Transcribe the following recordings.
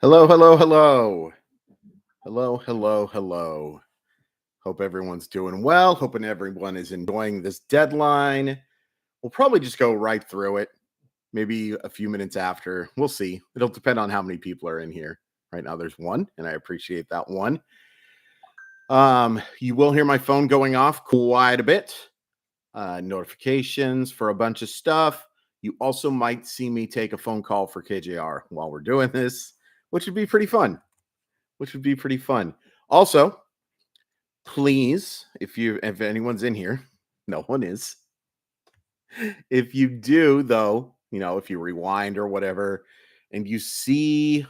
Hello, hello, hello. Hello, hello, hello. Hope everyone's doing well. Hoping everyone is enjoying this deadline. We'll probably just go right through it, maybe a few minutes after. We'll see. It'll depend on how many people are in here. Right now, there's one, and I appreciate that one. You will hear my phone going off quite a bit. Notifications for a bunch of stuff. You also might see me take a phone call for KJR while we're doing this, which would be pretty fun. Also, please, if anyone's in here, no one is. If you do, though, if you rewind or whatever, and you see,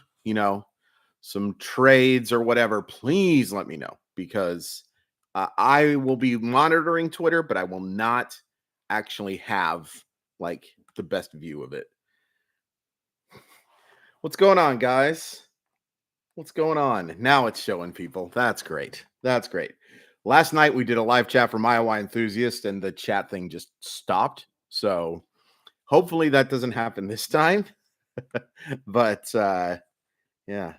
some trades or whatever, please let me know because I will be monitoring Twitter, but I will not actually have like the best view of it. What's going on, guys? What's going on? Now it's showing people. That's great. Last night we did a live chat for Iowa enthusiast and the chat thing just stopped. So hopefully that doesn't happen this time. But yeah.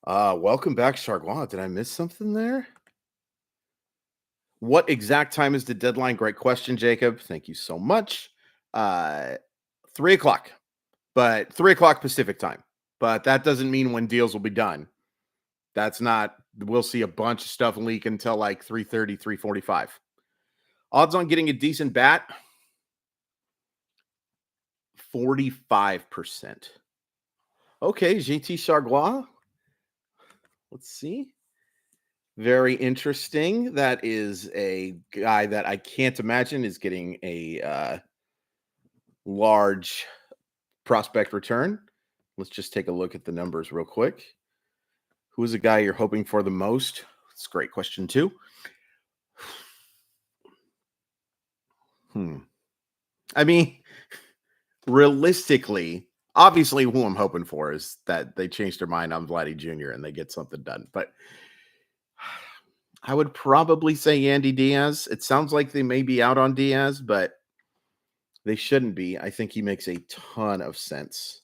Welcome back, Chargois. Did I miss something there? What exact time is the deadline? Great question, Jacob. Thank you so much. 3:00, but 3:00 Pacific time. But that doesn't mean when deals will be done. That's not, we'll see a bunch of stuff leak until like 3:30, 3:45. Odds on getting a decent bat, 45%. Okay, JT Chargois. Let's see. Very interesting. That is a guy that I can't imagine is getting a large prospect return. Let's just take a look at the numbers real quick. Who is a guy you're hoping for the most? It's a great question, too. I mean, realistically, obviously, who I'm hoping for is that they change their mind on Vladdy Jr. and they get something done. But I would probably say Yandy Diaz. It sounds like they may be out on Diaz, but they shouldn't be. I think he makes a ton of sense.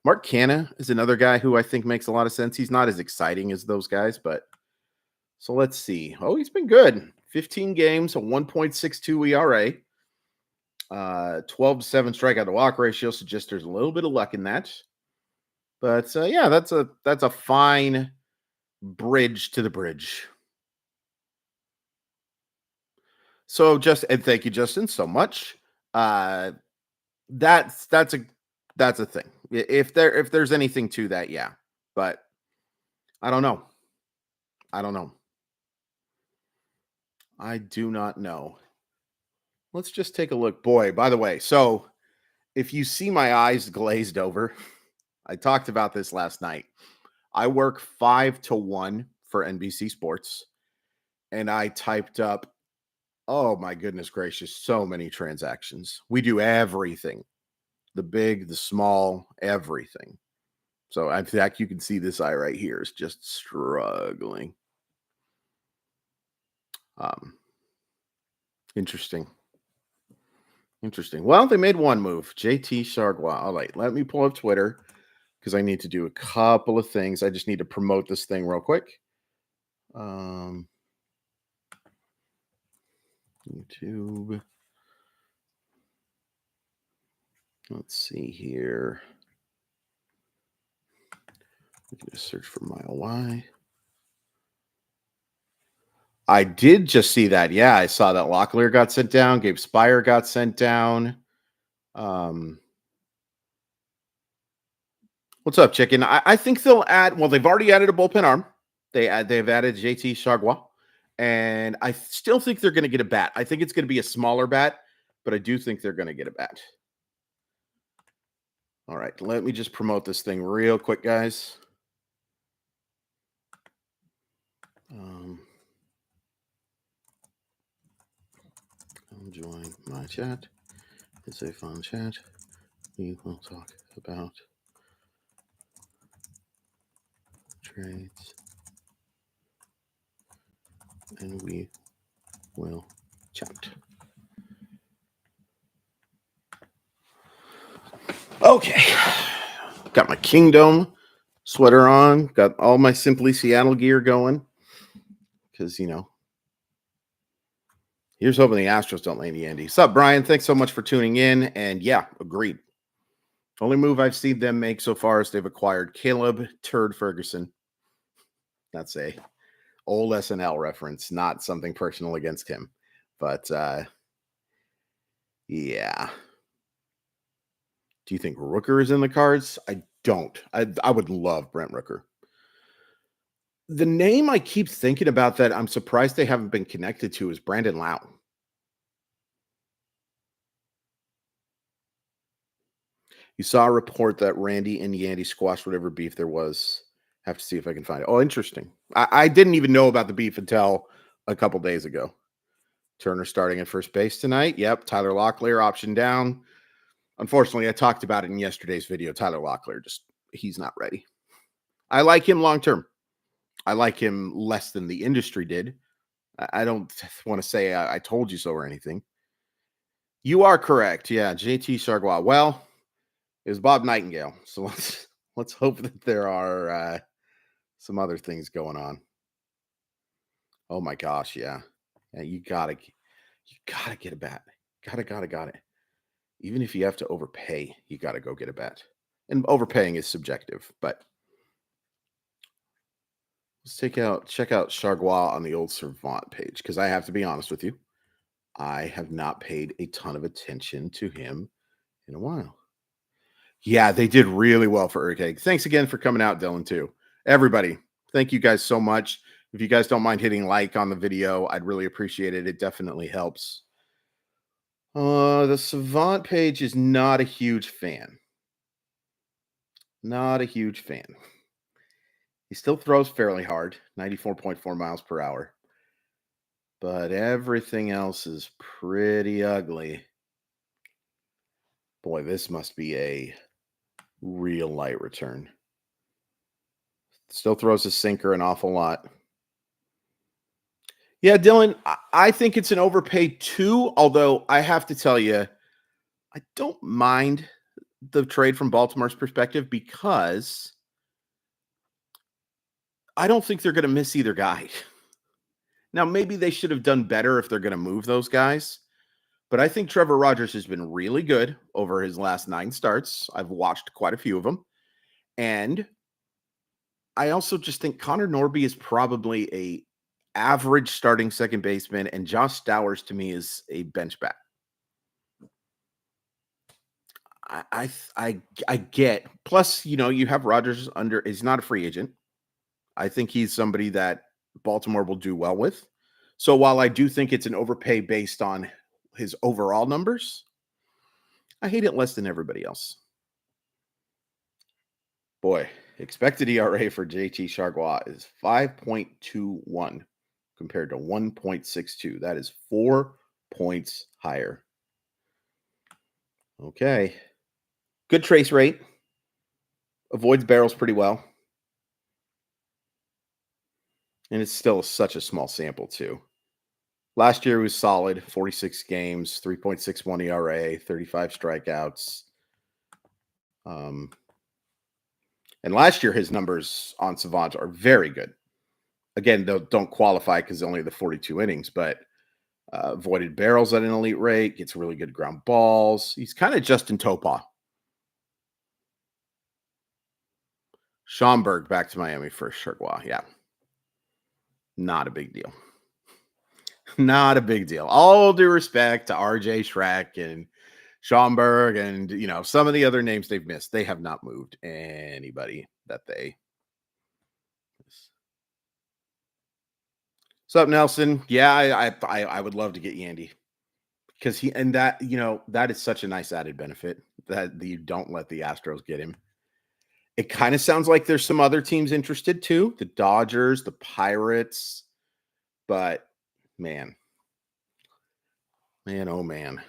Mark Canha is another guy who I think makes a lot of sense. He's not as exciting as those guys, but so let's see. Oh, he's been good. 15 games, a 1.62 ERA, 12-7 strikeout to walk ratio. Suggests there's a little bit of luck in that. But yeah, that's a fine bridge to the bridge. So and thank you, Justin, so much. That's a thing. If there's anything to that, yeah. But I don't know. I do not know. Let's just take a look. Boy, by the way, so if you see my eyes glazed over, I talked about this last night. I work 5-1 for NBC Sports, and I typed up, oh my goodness gracious, so many transactions. We do everything. The big, the small, everything. So in fact, you can see this eye right here is just struggling. Interesting. Well, they made one move. JT Chargois. All right, let me pull up Twitter because I need to do a couple of things. I just need to promote this thing real quick. YouTube. Let's see here. We can just search for Mile Y. I did just see that. Yeah, I saw that Locklear got sent down. Gabe Spire got sent down. What's up, Chicken? I think they'll add. Well, they've already added a bullpen arm. They've added JT Chargois, and I still think they're going to get a bat. I think it's going to be a smaller bat, but I do think they're going to get a bat. All right, let me just promote this thing real quick, guys. Join my chat. It's a fun chat. We will talk about trades, and we will chat. Okay. Got my Kingdom sweater on. Got all my Simply Seattle gear going. Because, here's hoping the Astros don't land Yandy. What's up, Brian? Thanks so much for tuning in. And yeah, agreed. Only move I've seen them make so far is they've acquired Caleb Turd Ferguson. That's a old SNL reference, not something personal against him. But yeah. Do you think Rooker is in the cards? I don't. I would love Brent Rooker. The name I keep thinking about that I'm surprised they haven't been connected to is Brandon Lau. You saw a report that Randy and Yandy squashed whatever beef there was. Have to see if I can find it. Oh, interesting. I didn't even know about the beef until a couple days ago. Turner starting at first base tonight. Yep. Tyler Locklear option down. Unfortunately, I talked about it in yesterday's video. Tyler Locklear, he's not ready. I like him long term. I like him less than the industry did. I don't want to say I told you so or anything. You are correct. Yeah, JT Chargois. Well, it was Bob Nightingale. So let's hope that there are some other things going on. Oh my gosh, yeah. You gotta get a bat. Got it. Even if you have to overpay, you gotta go get a bat. And overpaying is subjective, but let's check out Chargois on the old Servant page, because I have to be honest with you. I have not paid a ton of attention to him in a while. Yeah, they did really well for Urkeg. Thanks again for coming out, Dylan, too. Everybody, thank you guys so much. If you guys don't mind hitting like on the video, I'd really appreciate it. It definitely helps. The Savant page is not a huge fan. Not a huge fan. He still throws fairly hard, 94.4 miles per hour. But everything else is pretty ugly. Boy, this must be a real light return. Still throws a sinker an awful lot. Yeah, Dylan, I think it's an overpay too, although I have to tell you, I don't mind the trade from Baltimore's perspective because I don't think they're going to miss either guy. Now, maybe they should have done better if they're going to move those guys, but I think Trevor Rogers has been really good over his last 9 starts. I've watched quite a few of them. And I also just think Connor Norby is probably a average starting second baseman, and Josh Stowers to me is a bench bat. I get. Plus, you have Rogers under. He's not a free agent. I think he's somebody that Baltimore will do well with. So while I do think it's an overpay based on his overall numbers, I hate it less than everybody else. Boy, expected ERA for JT Chargois is 5.21 compared to 1.62. That is 4 points higher. Okay. Good trace rate. Avoids barrels pretty well. And it's still such a small sample, too. Last year was solid, 46 games, 3.61 ERA, 35 strikeouts. And last year, his numbers on Savant are very good. Again, they don't qualify because only the 42 innings, but avoided barrels at an elite rate, gets really good ground balls. He's kind of Justin Topa. Schomburg back to Miami for Chargois. Yeah. Not a big deal. Not a big deal. All due respect to RJ Schreck and Schomburg and, some of the other names they've missed. They have not moved anybody that they. What's up, Nelson? Yeah, I would love to get Yandy because that is such a nice added benefit that you don't let the Astros get him. It kind of sounds like there's some other teams interested too, the Dodgers, the Pirates, but man, oh man.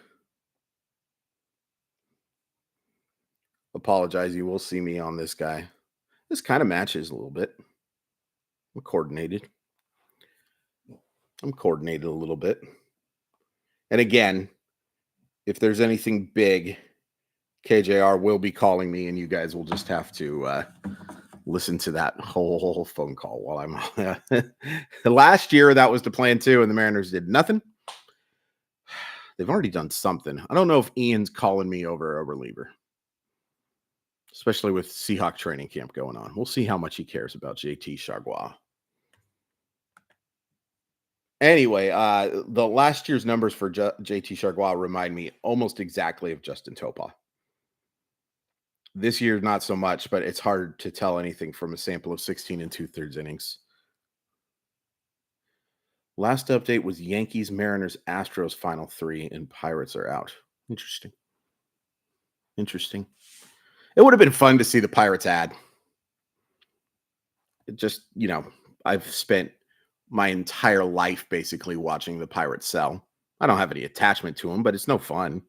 Apologize, you will see me on this guy. This kind of matches a little bit. I'm coordinated a little bit. And again, if there's anything big, KJR will be calling me, and you guys will just have to listen to that whole phone call while I'm last year. That was the plan too, and the Mariners did nothing. They've already done something. I don't know if Ian's calling me over a reliever, especially with Seahawk training camp going on. We'll see how much he cares about JT Chargois. Anyway, the last year's numbers for JT Chargois remind me almost exactly of Justin Topa. This year, not so much, but it's hard to tell anything from a sample of 16 and 2/3 innings. Last update was Yankees, Mariners, Astros final 3, and Pirates are out. Interesting. It would have been fun to see the Pirates ad. It just, I've spent my entire life basically watching the Pirates sell. I don't have any attachment to them, but it's no fun.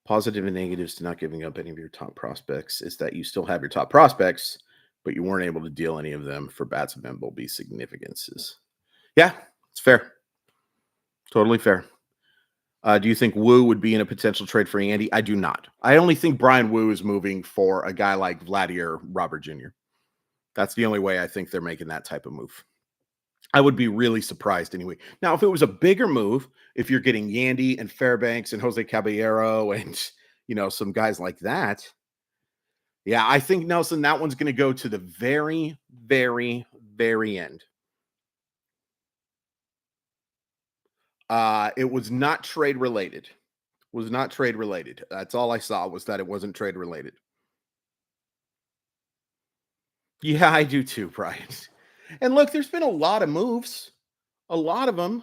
Positive and negatives to not giving up any of your top prospects is that you still have your top prospects, but you weren't able to deal any of them for bats of MLB significances. Yeah, it's fair. Totally fair. Do you think Wu would be in a potential trade for Andy? I do not. I only think Brian Wu is moving for a guy like Vladimir Robert Jr. That's the only way I think they're making that type of move. I would be really surprised anyway. Now, if it was a bigger move, if you're getting Yandy and Fairbanks and Jose Caballero and, some guys like that. Yeah, I think, Nelson, that one's going to go to the very, very, very end. It was not trade related. That's all I saw was that it wasn't trade related. Yeah, I do too, Brian. And look, there's been a lot of moves, a lot of them.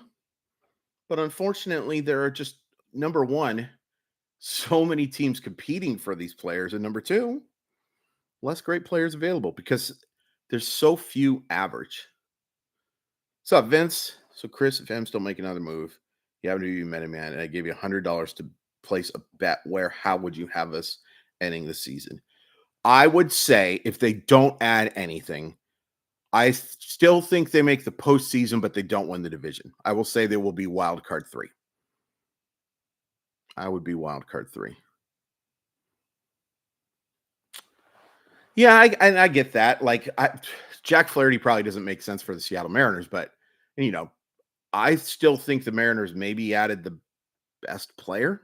But unfortunately, there are just, number one, so many teams competing for these players. And number two, less great players available because there's so few average. What's up, Vince? So, Chris, if M's don't make another move, you haven't even met a man, and I gave you $100 to place a bet. How would you have us ending the season? I would say if they don't add anything, I still think they make the postseason, but they don't win the division. I will say they will be wild card 3. I would be wild card 3. Yeah, I get that. Like, Jack Flaherty probably doesn't make sense for the Seattle Mariners, but, I still think the Mariners maybe added the best player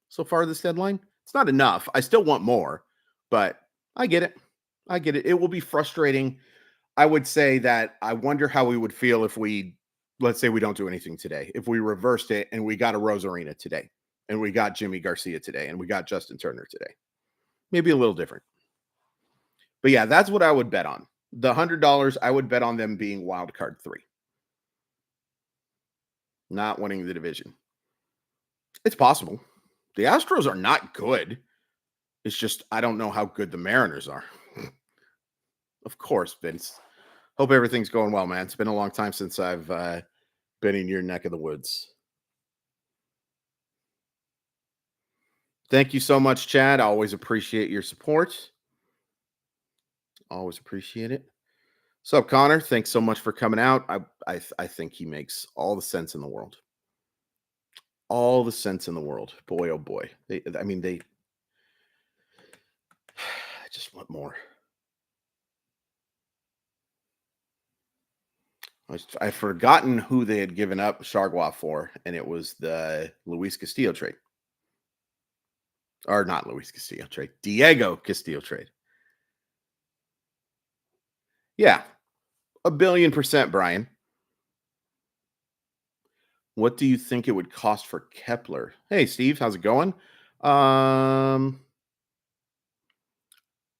so far this deadline. It's not enough. I still want more, but I get it. It will be frustrating. I would say that I wonder how we would feel if let's say we don't do anything today. If we reversed it and we got a Rosarina today, and we got Jimmy Garcia today, and we got Justin Turner today. Maybe a little different. But yeah, that's what I would bet on. The $100, I would bet on them being wild card 3. Not winning the division. It's possible. The Astros are not good. It's just I don't know how good the Mariners are. Of course, Vince. Hope everything's going well, man. It's been a long time since I've been in your neck of the woods. Thank you so much, Chad. I always appreciate your support. Always appreciate it. What's up, Connor? Thanks so much for coming out. I think he makes all the sense in the world. All the sense in the world. Boy, oh boy. I just want more. I've forgotten who they had given up Chargois for, and it was the Luis Castillo trade. Or not Luis Castillo trade. Diego Castillo trade. Yeah. 1,000,000,000%, Brian. What do you think it would cost for Kepler? Hey, Steve, how's it going?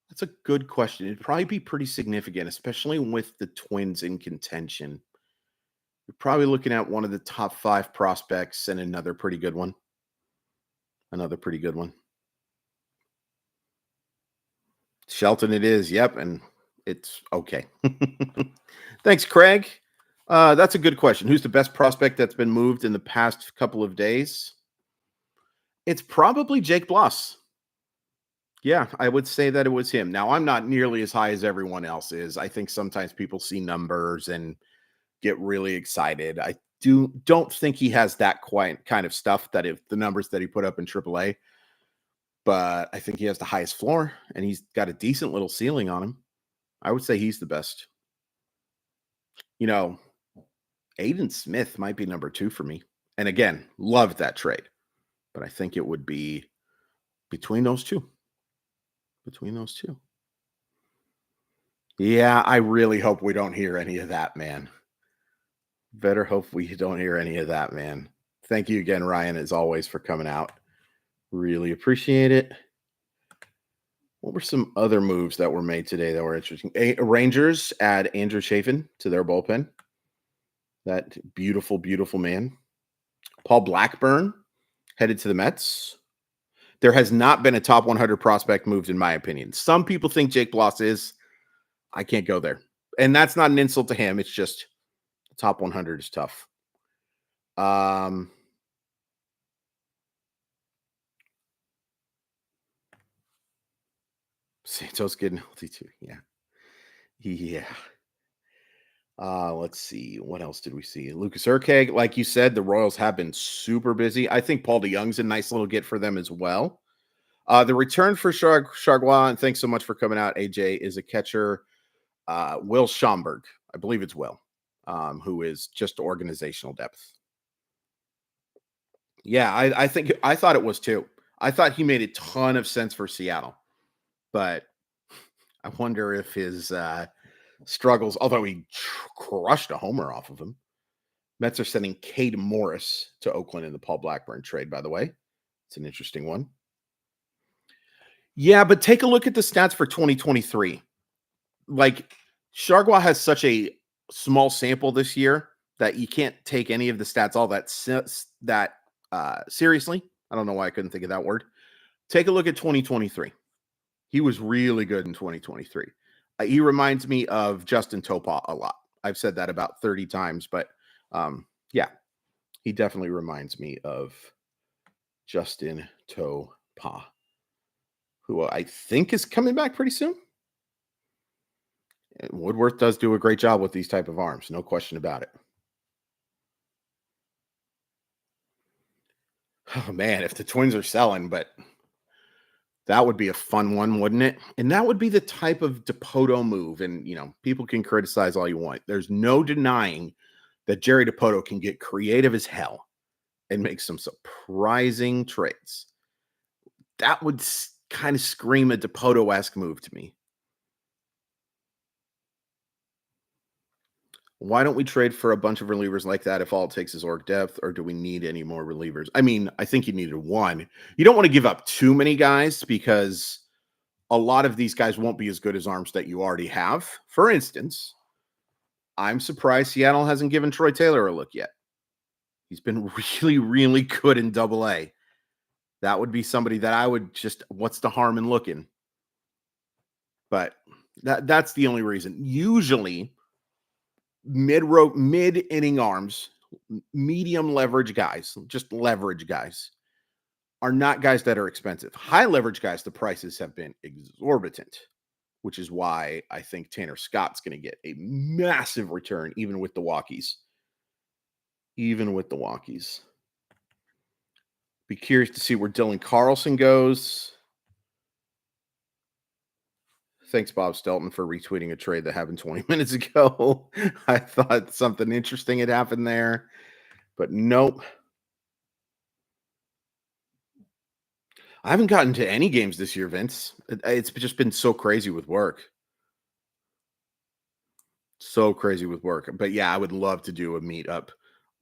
That's a good question. It'd probably be pretty significant, especially with the Twins in contention. You're probably looking at one of the top 5 prospects and another pretty good one. Shelton it is. Yep. And it's okay. Thanks, Craig. That's a good question. Who's the best prospect that's been moved in the past couple of days? It's probably Jake Bloss. Yeah, I would say that it was him. Now, I'm not nearly as high as everyone else is. I think sometimes people see numbers and get really excited. I don't think he has that quite kind of stuff that if the numbers that he put up in AAA. but I think he has the highest floor and he's got a decent little ceiling on him. I would say he's the best. You know, Aiden Smith might be number 2 for me. And again, loved that trade, but I think it would be between those two. Between those two. Yeah, I really hope we don't hear any of that, man. Better hope we don't hear any of that, man. Thank you again, Ryan, as always, for coming out. Really appreciate it. What were some other moves that were made today that were interesting? Rangers add Andrew Chafin to their bullpen. That beautiful, beautiful man. Paul Blackburn headed to the Mets. There has not been a top 100 prospect moved, in my opinion. Some people think Jake Bloss is. I can't go there. And that's not an insult to him. It's just the top 100 is tough. Santos getting healthy too. Yeah. Yeah. Let's see. What else did we see? Lucas Urkeg, like you said, the Royals have been super busy. I think Paul DeYoung's a nice little get for them as well. The return for Chargois, and thanks so much for coming out, AJ, is a catcher, Will Schomburg. I believe it's Will, who is just organizational depth. Yeah, I thought it was too. I thought he made a ton of sense for Seattle, but I wonder if his struggles, although he crushed a homer off of him. Mets are sending Cade Morris to Oakland in the Paul Blackburn trade, by the way. It's an interesting one. Yeah, but take a look at the stats for 2023. Like, Chargois has such a small sample this year that you can't take any of the stats all that seriously. I don't know why I couldn't think of that word. Take a look at 2023. He was really good in 2023. He reminds me of Justin Topa a lot. I've said that about 30 times, but yeah, he definitely reminds me of Justin Topa, who I think is coming back pretty soon. And Woodworth does do a great job with these type of arms, no question about it. Oh man, if the Twins are selling, but that would be a fun one, wouldn't it? And that would be the type of Dipoto move. And people can criticize all you want. There's no denying that Jerry Dipoto can get creative as hell and make some surprising trades. That would kind of scream a Dipoto-esque move to me. Why don't we trade for a bunch of relievers like that if all it takes is org depth, or do we need any more relievers? I mean, I think you needed one. You don't want to give up too many guys because a lot of these guys won't be as good as arms that you already have. For instance, I'm surprised Seattle hasn't given Troy Taylor a look yet. He's been really, really good in Double-A. That would be somebody that I would just, what's the harm in looking? But that's the only reason. Usually, mid-inning arms, medium leverage guys, just leverage guys, are not guys that are expensive. High leverage guys, the prices have been exorbitant, which is why I think Tanner Scott's going to get a massive return, even with the walkies. Be curious to see where Dylan Carlson goes. Thanks, Bob Stelton, for retweeting a trade that happened 20 minutes ago. I thought something interesting had happened there, but nope. I haven't gotten to any games this year, Vince. It's just been so crazy with work. But yeah, I would love to do a meetup.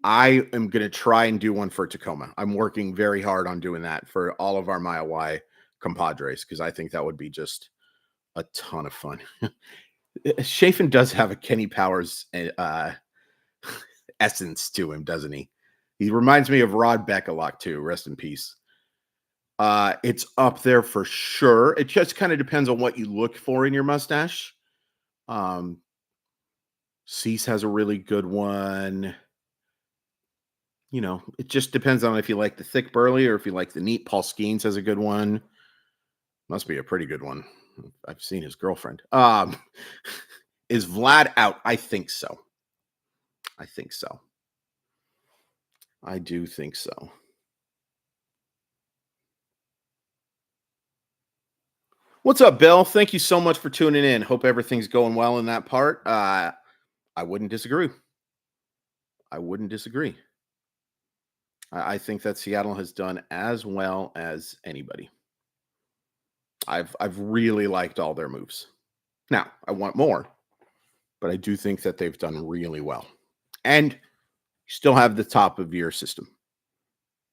I am going to try and do one for Tacoma. I'm working very hard on doing that for all of our Mile Y compadres because I think that would be just a ton of fun. Chafin does have a Kenny Powers essence to him, doesn't he? He reminds me of Rod Beck a lot too. Rest in peace. It's up there for sure. It just kind of depends on what you look for in your mustache. Cease has a really good one. It just depends on if you like the thick burly or if you like the neat. Paul Skeens has a good one. Must be a pretty good one. I've seen his girlfriend. Is Vlad out? I think so. I do think so. What's up, Bill? Thank you so much for tuning in. Hope everything's going well in that part. I wouldn't disagree. I wouldn't disagree. I think that Seattle has done as well as anybody. I've really liked all their moves. Now, I want more, but I do think that they've done really well. And you still have the top of your system.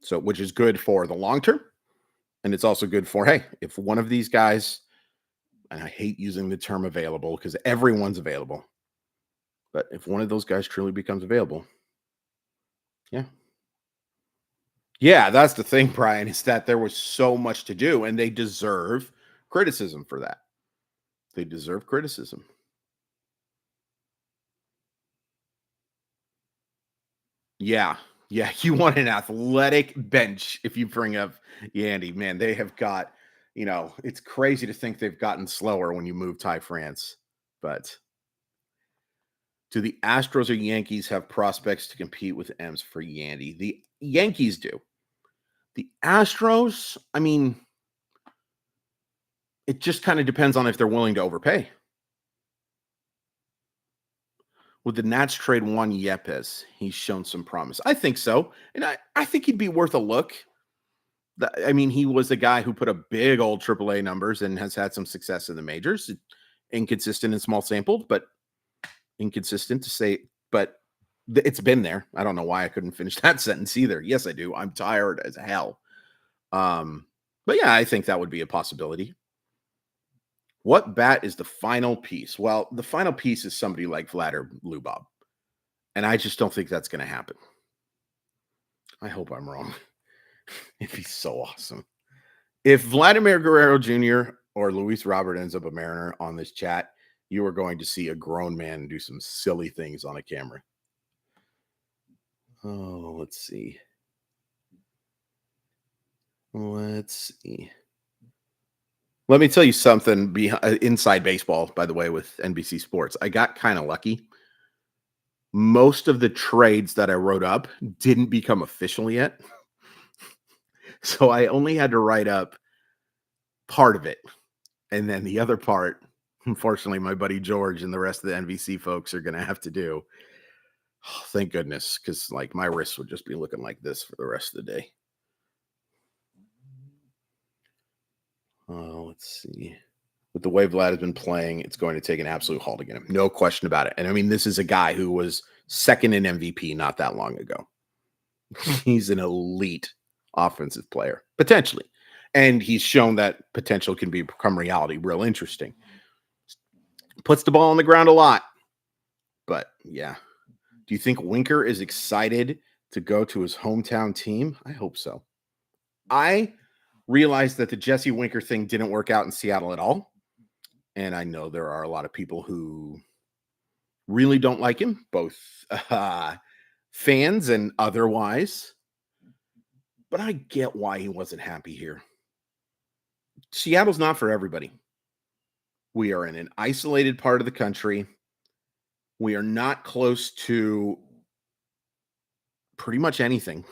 So, which is good for the long term. And it's also good for, hey, if one of these guys, and I hate using the term available because everyone's available, but if one of those guys truly becomes available, yeah. Yeah, that's the thing, Brian, is that there was so much to do and they deserve criticism for that. They deserve criticism. Yeah. Yeah. You want an athletic bench if you bring up Yandy. Man, they have got, it's crazy to think they've gotten slower when you move Ty France. But do the Astros or Yankees have prospects to compete with M's for Yandy? The Yankees do. The Astros, I mean, it just kind of depends on if they're willing to overpay. Would the Nats trade Juan Yepes? He's shown some promise. I think so. And I think he'd be worth a look. I mean, he was a guy who put up big old AAA numbers and has had some success in the majors. Inconsistent and small sampled, but inconsistent to say, but it's been there. I don't know why I couldn't finish that sentence either. Yes, I do. I'm tired as hell. But yeah, I think that would be a possibility. What bat is the final piece? Well, the final piece is somebody like Vladimir Lubob. And I just don't think that's going to happen. I hope I'm wrong. It'd be so awesome. If Vladimir Guerrero Jr. or Luis Robert ends up a Mariner on this chat, you are going to see a grown man do some silly things on a camera. Oh, let's see. Let me tell you something inside baseball, by the way, with NBC Sports. I got kind of lucky. Most of the trades that I wrote up didn't become official yet. So I only had to write up part of it. And then the other part, unfortunately, my buddy George and the rest of the NBC folks are going to have to do. Oh, thank goodness, because like my wrists would just be looking like this for the rest of the day. Oh, let's see. With the way Vlad has been playing, it's going to take an absolute haul to get him. No question about it. And I mean, this is a guy who was second in MVP not that long ago. He's an elite offensive player, potentially. And he's shown that potential can become reality. Real interesting. Puts the ball on the ground a lot. But yeah. Do you think Winker is excited to go to his hometown team? I hope so. I realized that the Jesse Winker thing didn't work out in Seattle at all. And I know there are a lot of people who really don't like him, both fans and otherwise. But I get why he wasn't happy here. Seattle's not for everybody. We are in an isolated part of the country. We are not close to pretty much anything.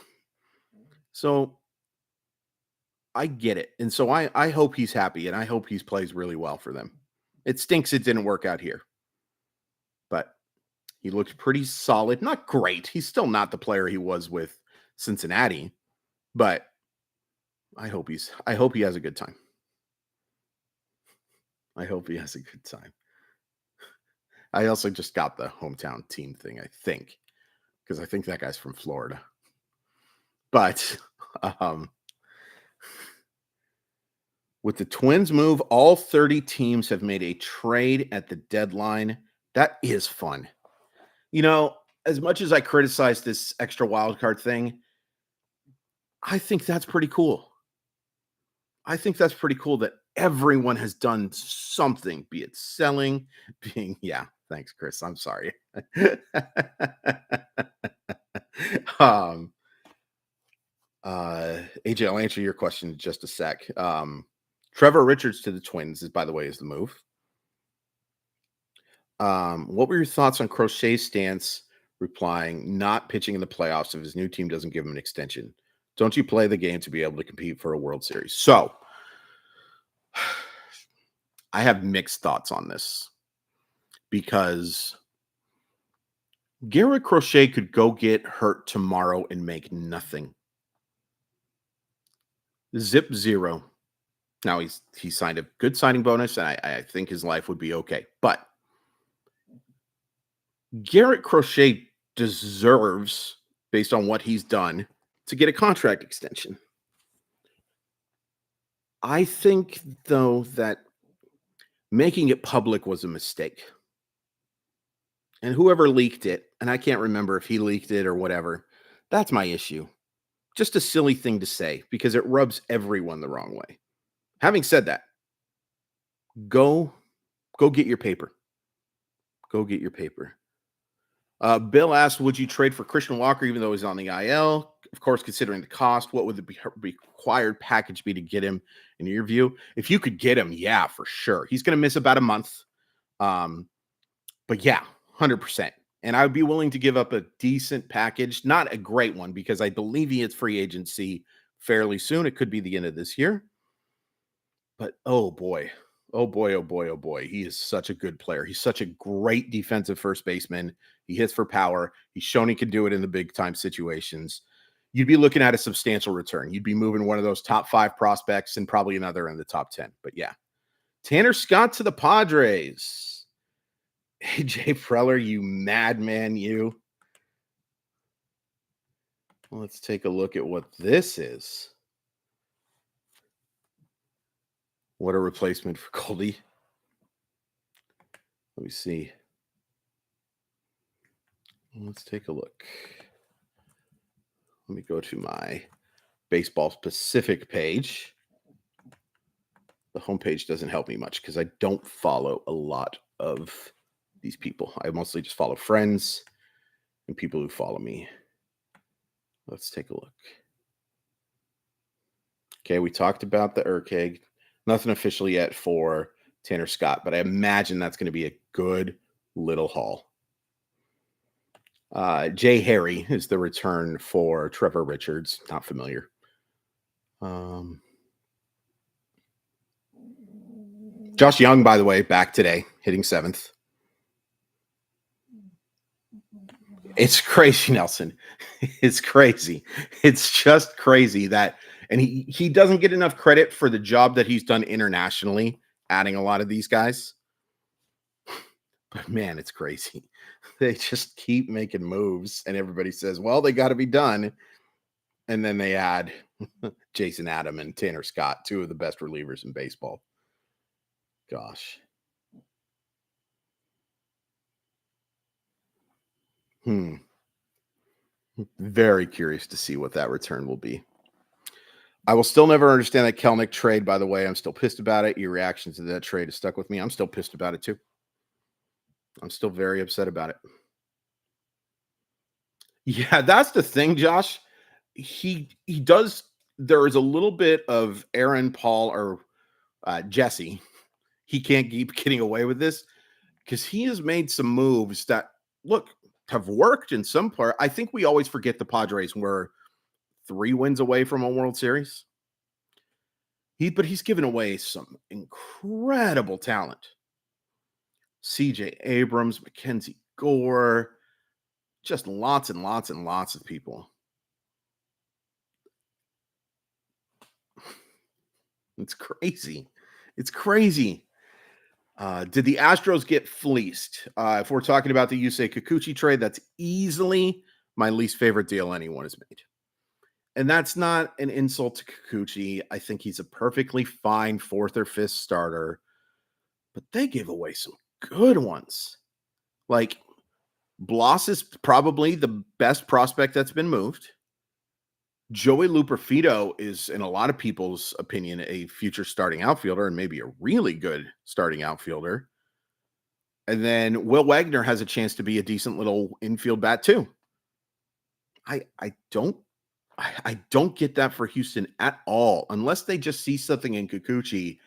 So I get it. And so I hope he's happy and I hope he plays really well for them. It stinks it didn't work out here. But he looked pretty solid. Not great. He's still not the player he was with Cincinnati. But I hope he has a good time. I hope he has a good time. I also just got the hometown team thing, I think, because I think that guy's from Florida. But with the Twins move, all 30 teams have made a trade at the deadline. That is fun. As much as I criticize this extra wild card thing, I think that's pretty cool. I think that's pretty cool that everyone has done something, be it selling, thanks, Chris. I'm sorry. AJ, I'll answer your question in just a sec. Trevor Richards to the Twins is, by the way, is the move. What were your thoughts on Crochet's stance replying, not pitching in the playoffs if his new team doesn't give him an extension? Don't you play the game to be able to compete for a World Series? So I have mixed thoughts on this because Garrett Crochet could go get hurt tomorrow and make nothing. Zip zero. Now he signed a good signing bonus, and I think his life would be okay. But Garrett Crochet deserves, based on what he's done, to get a contract extension. I think, though, that making it public was a mistake. And whoever leaked it, and I can't remember if he leaked it or whatever, that's my issue. Just a silly thing to say because it rubs everyone the wrong way. Having said that, go get your paper. Go get your paper. Bill asked, would you trade for Christian Walker even though he's on the IL? Of course, considering the cost, what would the required package be to get him, in your view? If you could get him, yeah, for sure. He's going to miss about a month. But yeah, 100%. And I would be willing to give up a decent package, not a great one, because I believe he hits free agency fairly soon. It could be the end of this year. But oh boy. Oh boy, oh boy, oh boy. He is such a good player. He's such a great defensive first baseman. He hits for power. He's shown he can do it in the big time situations. You'd be looking at a substantial return. You'd be moving one of those top 5 prospects and probably another in the top 10. But yeah. Tanner Scott to the Padres. AJ Preller, you madman, you. Let's take a look at what this is. What a replacement for Goldie. Let me see. Let's take a look. Let me go to my baseball specific page. The homepage doesn't help me much because I don't follow a lot of these people. I mostly just follow friends and people who follow me. Let's take a look. Okay, we talked about the Urkeg. Nothing official yet for Tanner Scott, but I imagine that's going to be a good little haul. Jay Harry is the return for Trevor Richards. Not familiar. Josh Young, by the way, back today, hitting 7th. It's crazy, Nelson. It's crazy. It's just crazy that, and he doesn't get enough credit for the job that he's done internationally, adding a lot of these guys. But man, it's crazy. They just keep making moves, and everybody says, well, they got to be done. And then they add Jason Adam and Tanner Scott, 2 of the best relievers in baseball. Gosh. Very curious to see what that return will be. I will still never understand that Kelnick trade, by the way. I'm still pissed about it. Your reaction to that trade has stuck with me. I'm still pissed about it, too. I'm still very upset about it. Yeah, that's the thing, Josh. He does. There is a little bit of Aaron Paul or Jesse. He can't keep getting away with this because he has made some moves that, look, have worked in some part. I think we always forget the Padres were 3 wins away from a World Series. But he's given away some incredible talent. CJ Abrams, Mackenzie Gore, just lots and lots and lots of people. It's crazy. It's crazy. Did the Astros get fleeced? If we're talking about the Yusei Kikuchi trade, that's easily my least favorite deal anyone has made. And that's not an insult to Kikuchi. I think he's a perfectly fine 4th or 5th starter. But they gave away some good ones. Like, Bloss is probably the best prospect that's been moved. Joey Luperfido is, in a lot of people's opinion, a future starting outfielder and maybe a really good starting outfielder. And then Will Wagner has a chance to be a decent little infield bat too. I don't get that for Houston at all, unless they just see something in Kikuchi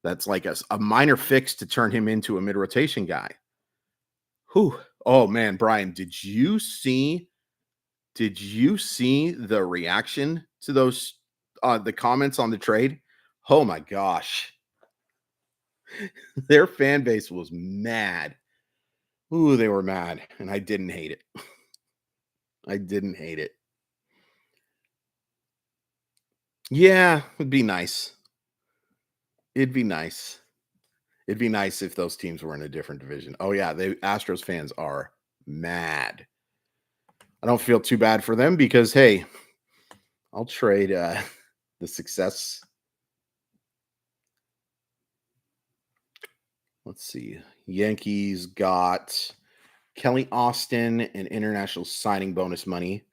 that's like a minor fix to turn him into a mid-rotation guy. Whew. Oh man, Brian, did you see the reaction to those the comments on the trade? Oh my gosh. Their fan base was mad. Ooh, they were mad, and I didn't hate it. I didn't hate it. Yeah, it'd be nice. It'd be nice. It'd be nice if those teams were in a different division. Oh yeah, the Astros fans are mad. I don't feel too bad for them because hey, I'll trade the success. Let's see. Yankees got Kelly Austin and international signing bonus money.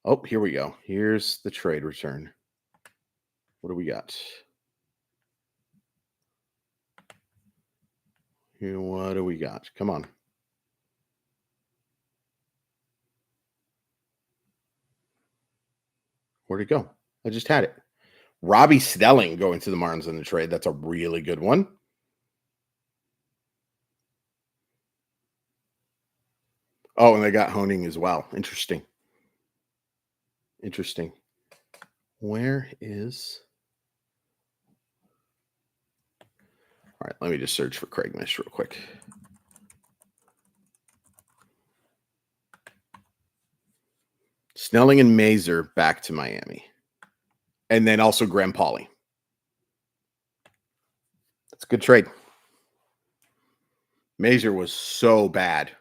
Oh, here we go. Here's the trade return. What do we got? Here, what do we got? Come on. Where'd it go? I just had it. Robbie Snelling going to the Marlins in the trade. That's a really good one. Oh, and they got Honing as well. Interesting. Interesting. Where is. All right, let me just search for Craig Mish real quick. Snelling and Mazer back to Miami. And then also Graham Pauley. That's a good trade. Mazer was so bad.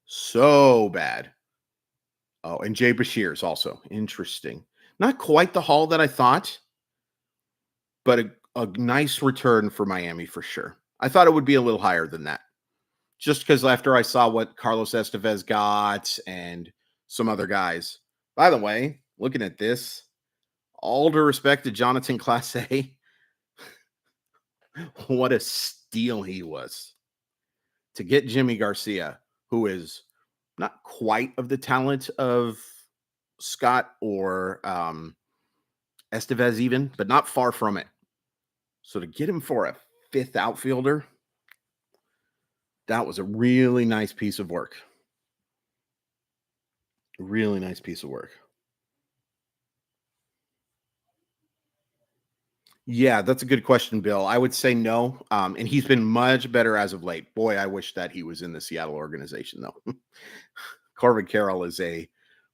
So bad. Oh, and Jay Bashir's also. Interesting. Not quite the haul that I thought, but a nice return for Miami for sure. I thought it would be a little higher than that. Just because after I saw what Carlos Estevez got and some other guys. By the way, looking at this, all due respect to Jonathan Clase, what a steal he was. To get Jimmy Garcia, who is not quite of the talent of Scott or Estevez even, but not far from it. So to get him for a fifth outfielder, that was a really nice piece of work. Really nice piece of work. Yeah, that's a good question, Bill. I would say no. And he's been much better as of late. Boy, I wish that he was in the Seattle organization, though. Corbin Carroll is a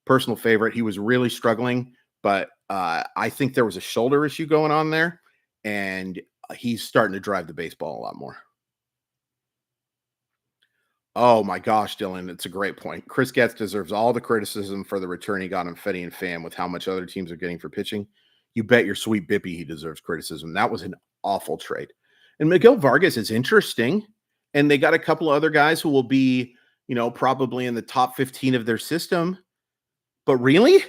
personal favorite. He was really struggling, but I think there was a shoulder issue going on there, and he's starting to drive the baseball a lot more. Oh my gosh, Dylan, it's a great point. Chris Getz deserves all the criticism for the return he got on Fetty and Pham with how much other teams are getting for pitching. You bet your sweet Bippy he deserves criticism. That was an awful trade. And Miguel Vargas is interesting. And they got a couple of other guys who will be, probably in the top 15 of their system. But really?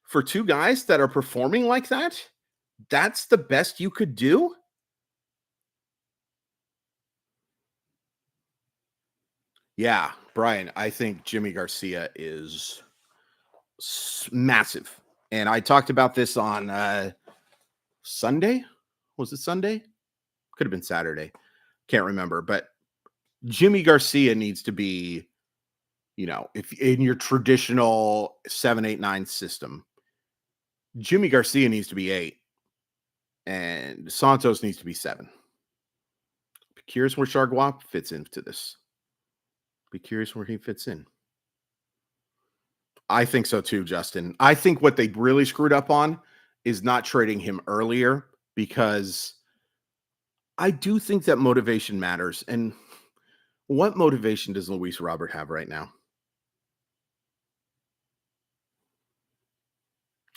For two guys that are performing like that, that's the best you could do? Yeah, Brian, I think Jimmy Garcia is massive. And I talked about this on Sunday. Was it Sunday? Could have been Saturday. Can't remember. But Jimmy Garcia needs to be, if in your traditional 7, 8, 9 system, Jimmy Garcia needs to be 8 and Santos needs to be 7. Be curious where Chargois fits into this. Be curious where he fits in. I think so too, Justin. I think what they really screwed up on is not trading him earlier because I do think that motivation matters. And what motivation does Luis Robert have right now?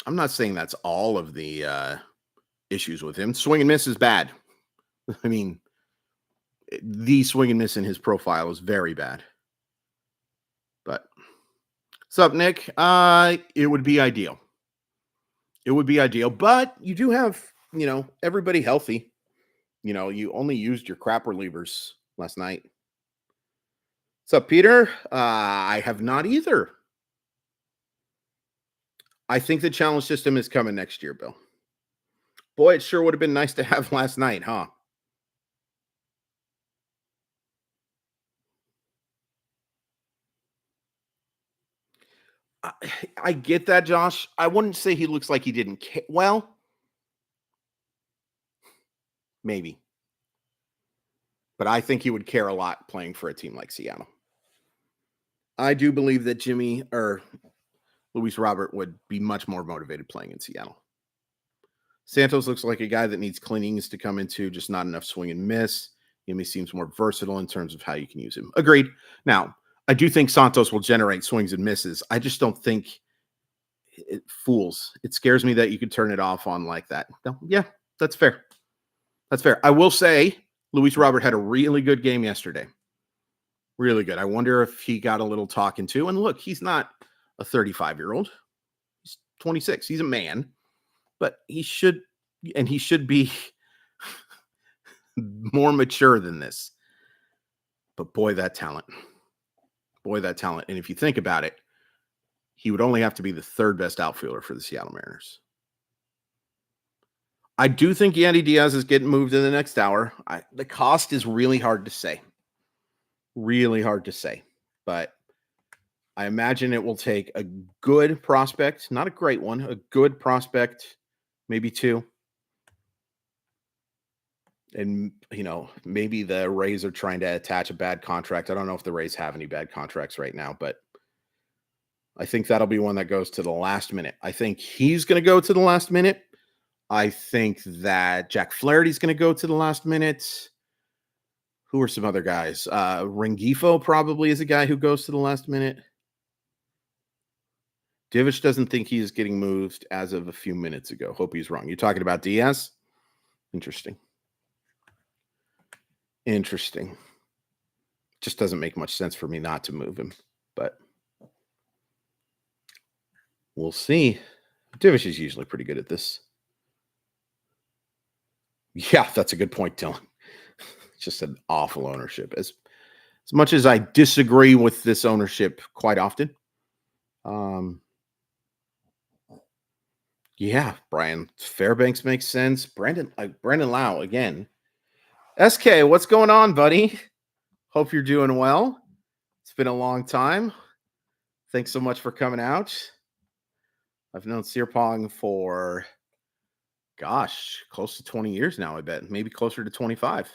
I'm not saying that's all of the issues with him. Swing and miss is bad. I mean, the swing and miss in his profile is very bad. But what's up, Nick? It would be ideal. It would be ideal, but you do have, everybody healthy. You only used your crap relievers last night. What's up, Peter? I have not either. I think the challenge system is coming next year, Bill. Boy, it sure would have been nice to have last night, huh? I, I get that, Josh. I wouldn't say he looks like he didn't care. Well, maybe. but I think he would care a lot playing for a team like Seattle. I do believe that Jimmy or Luis Robert would be much more motivated playing in Seattle. Santos looks like a guy that needs cleanings to come into, just not enough swing and miss. Jimmy seems more versatile in terms of how you can use him. Agreed. Now, I do think Santos will generate swings and misses. I just don't think it fools. It scares me that you could turn it off on like that. No, yeah, that's fair. That's fair. I will say Luis Robert had a really good game yesterday. Really good. I wonder if he got a little talking to. And look, he's not a 35-year-old. He's 26. He's a man, but he should be more mature than this. But boy, that talent. Boy, that talent. And if you think about it, he would only have to be the third best outfielder for the Seattle Mariners. I do think Yandy Diaz is getting moved in the next hour. The cost is really hard to say. Really hard to say. But I imagine it will take a good prospect, not a great one, a good prospect, maybe two. And, maybe the Rays are trying to attach a bad contract. I don't know if the Rays have any bad contracts right now, but I think that'll be one that goes to the last minute. I think he's going to go to the last minute. I think that Jack Flaherty's going to go to the last minute. Who are some other guys? Rengifo probably is a guy who goes to the last minute. Divish doesn't think he is getting moved as of a few minutes ago. Hope he's wrong. You're talking about Diaz? Interesting. Just doesn't make much sense for me not to move him, but we'll see. Divish is usually pretty good at this. Yeah, that's a good point, Dylan. Just an awful ownership. As much as I disagree with this ownership quite often. Yeah, Brian Fairbanks makes sense. Brandon Lau again. SK, what's going on, buddy? Hope you're doing well. It's been a long time. Thanks so much for coming out. I've known Searpong for, close to 20 years now, I bet. Maybe closer to 25.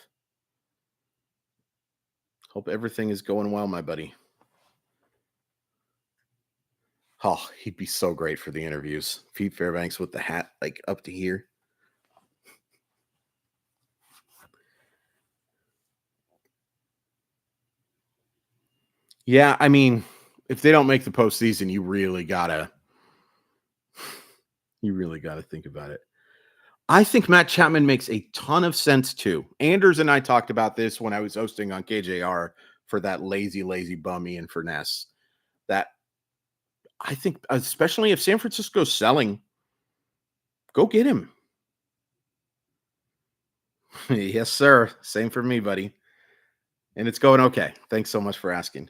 Hope everything is going well, my buddy. Oh, he'd be so great for the interviews. Pete Fairbanks with the hat like up to here. Yeah, I mean, if they don't make the postseason, you really gotta think about it. I think Matt Chapman makes a ton of sense too. Anders and I talked about this when I was hosting on KJR for that lazy bum Ian Furness. That I think, especially if San Francisco's selling, go get him. Yes, sir. Same for me, buddy. And it's going okay. Thanks so much for asking.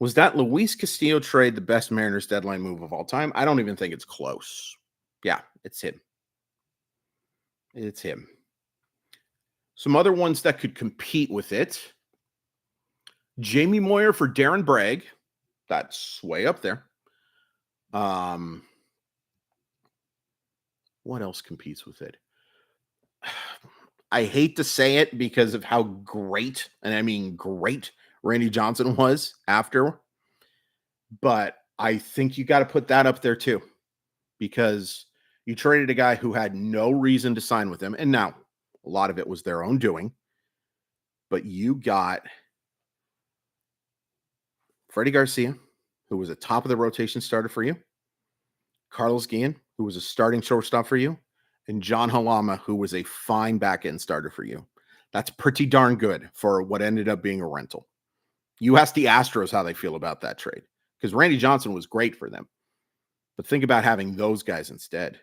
Was that Luis Castillo trade the best Mariners deadline move of all time? I don't even think it's close. Yeah, it's him. It's him. Some other ones that could compete with it. Jamie Moyer for Darren Bragg. That's way up there. What else competes with it? I hate to say it because of how great, and I mean great, Randy Johnson was after. But I think you got to put that up there too, because you traded a guy who had no reason to sign with him. And now a lot of it was their own doing. But you got Freddie Garcia, who was a top of the rotation starter for you. Carlos Guillen, who was a starting shortstop for you. And John Halama, who was a fine back-end starter for you. That's pretty darn good for what ended up being a rental. You ask the Astros how they feel about that trade, because Randy Johnson was great for them. But think about having those guys instead.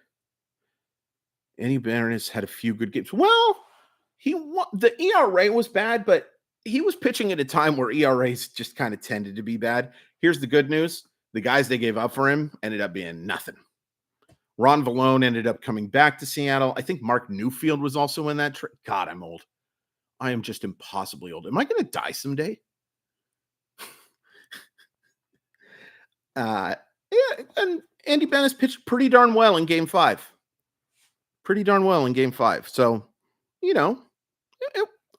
Andy Barnes had a few good games. Well, the ERA was bad, but he was pitching at a time where ERAs just kind of tended to be bad. Here's the good news. The guys they gave up for him ended up being nothing. Ron Vallone ended up coming back to Seattle. I think Mark Newfield was also in that trade. God, I'm old. I am just impossibly old. Am I going to die someday? Yeah, and Andy Bennis pitched pretty darn well in Game 5. So,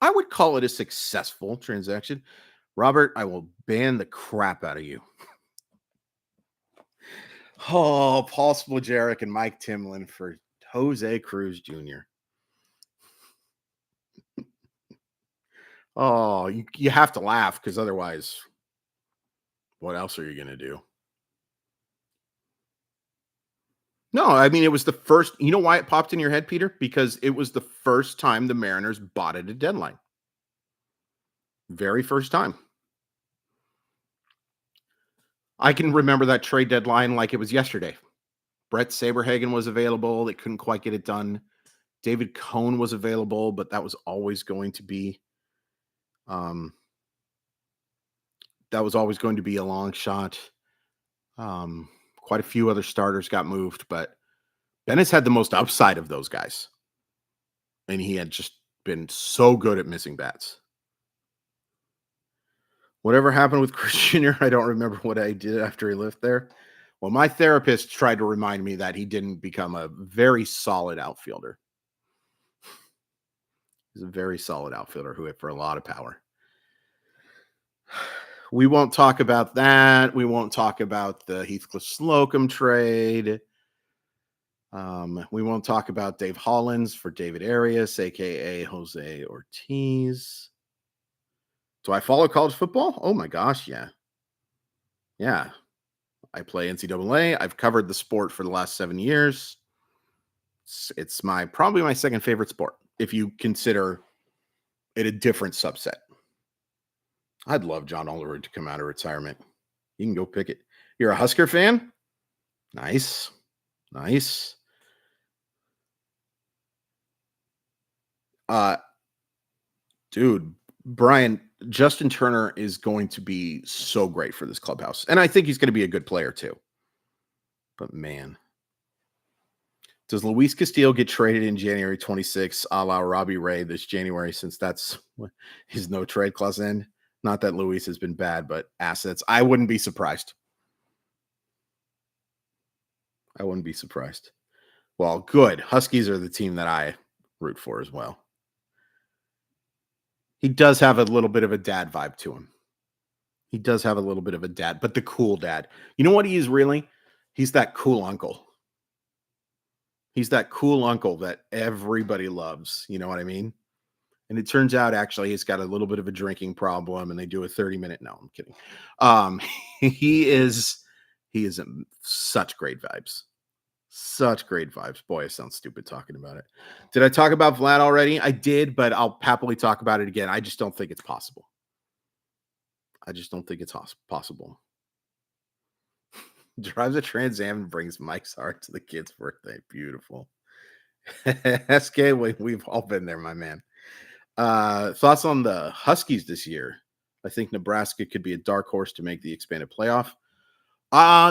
I would call it a successful transaction. Robert, I will ban the crap out of you. Oh, Paul Spojeric and Mike Timlin for Jose Cruz Jr. Oh, you have to laugh because otherwise, what else are you going to do? No, I mean, it was the first. You know why it popped in your head, Peter? Because it was the first time the Mariners bought at a deadline. Very first time. I can remember that trade deadline like it was yesterday. Brett Saberhagen was available. They couldn't quite get it done. David Cohn was available, but that was always going to be um, a long shot. Quite a few other starters got moved, but Bennett's had the most upside of those guys. And he had just been so good at missing bats. Whatever happened with Chris Jr., I don't remember what I did after he left there. Well, my therapist tried to remind me that he didn't become a very solid outfielder. He's a very solid outfielder who hit for a lot of power. We won't talk about that. We won't talk about the Heathcliff Slocum trade. We won't talk about Dave Hollins for David Arias, a.k.a. Jose Ortiz. Do I follow college football? Oh, my gosh, yeah. Yeah. I play NCAA. I've covered the sport for the last 7 years. It's probably my second favorite sport, if you consider it a different subset. I'd love John Olerud to come out of retirement. You can go pick it. You're a Husker fan? Nice. Nice. Dude, Brian, Justin Turner is going to be so great for this clubhouse. And I think he's going to be a good player too. But man, does Luis Castillo get traded in January 26th, a la Robbie Ray this January, since that's his no trade clause end? Not that Luis has been bad, but assets. I wouldn't be surprised. I wouldn't be surprised. Well, good. Huskies are the team that I root for as well. He does have a little bit of a dad vibe to him. He does have a little bit of a dad, but the cool dad. You know what he is really? He's that cool uncle. He's that cool uncle that everybody loves. You know what I mean? And it turns out actually he's got a little bit of a drinking problem and they do a 30-minute. No, I'm kidding. He is such great vibes. Such great vibes. Boy, I sound stupid talking about it. Did I talk about Vlad already? I did, but I'll happily talk about it again. I just don't think it's possible. Possible. Drives a Trans Am and brings Mike's heart to the kid's birthday. Beautiful. SK, we've all been there, my man. Thoughts on the Huskies this year? I think Nebraska could be a dark horse to make the expanded playoff.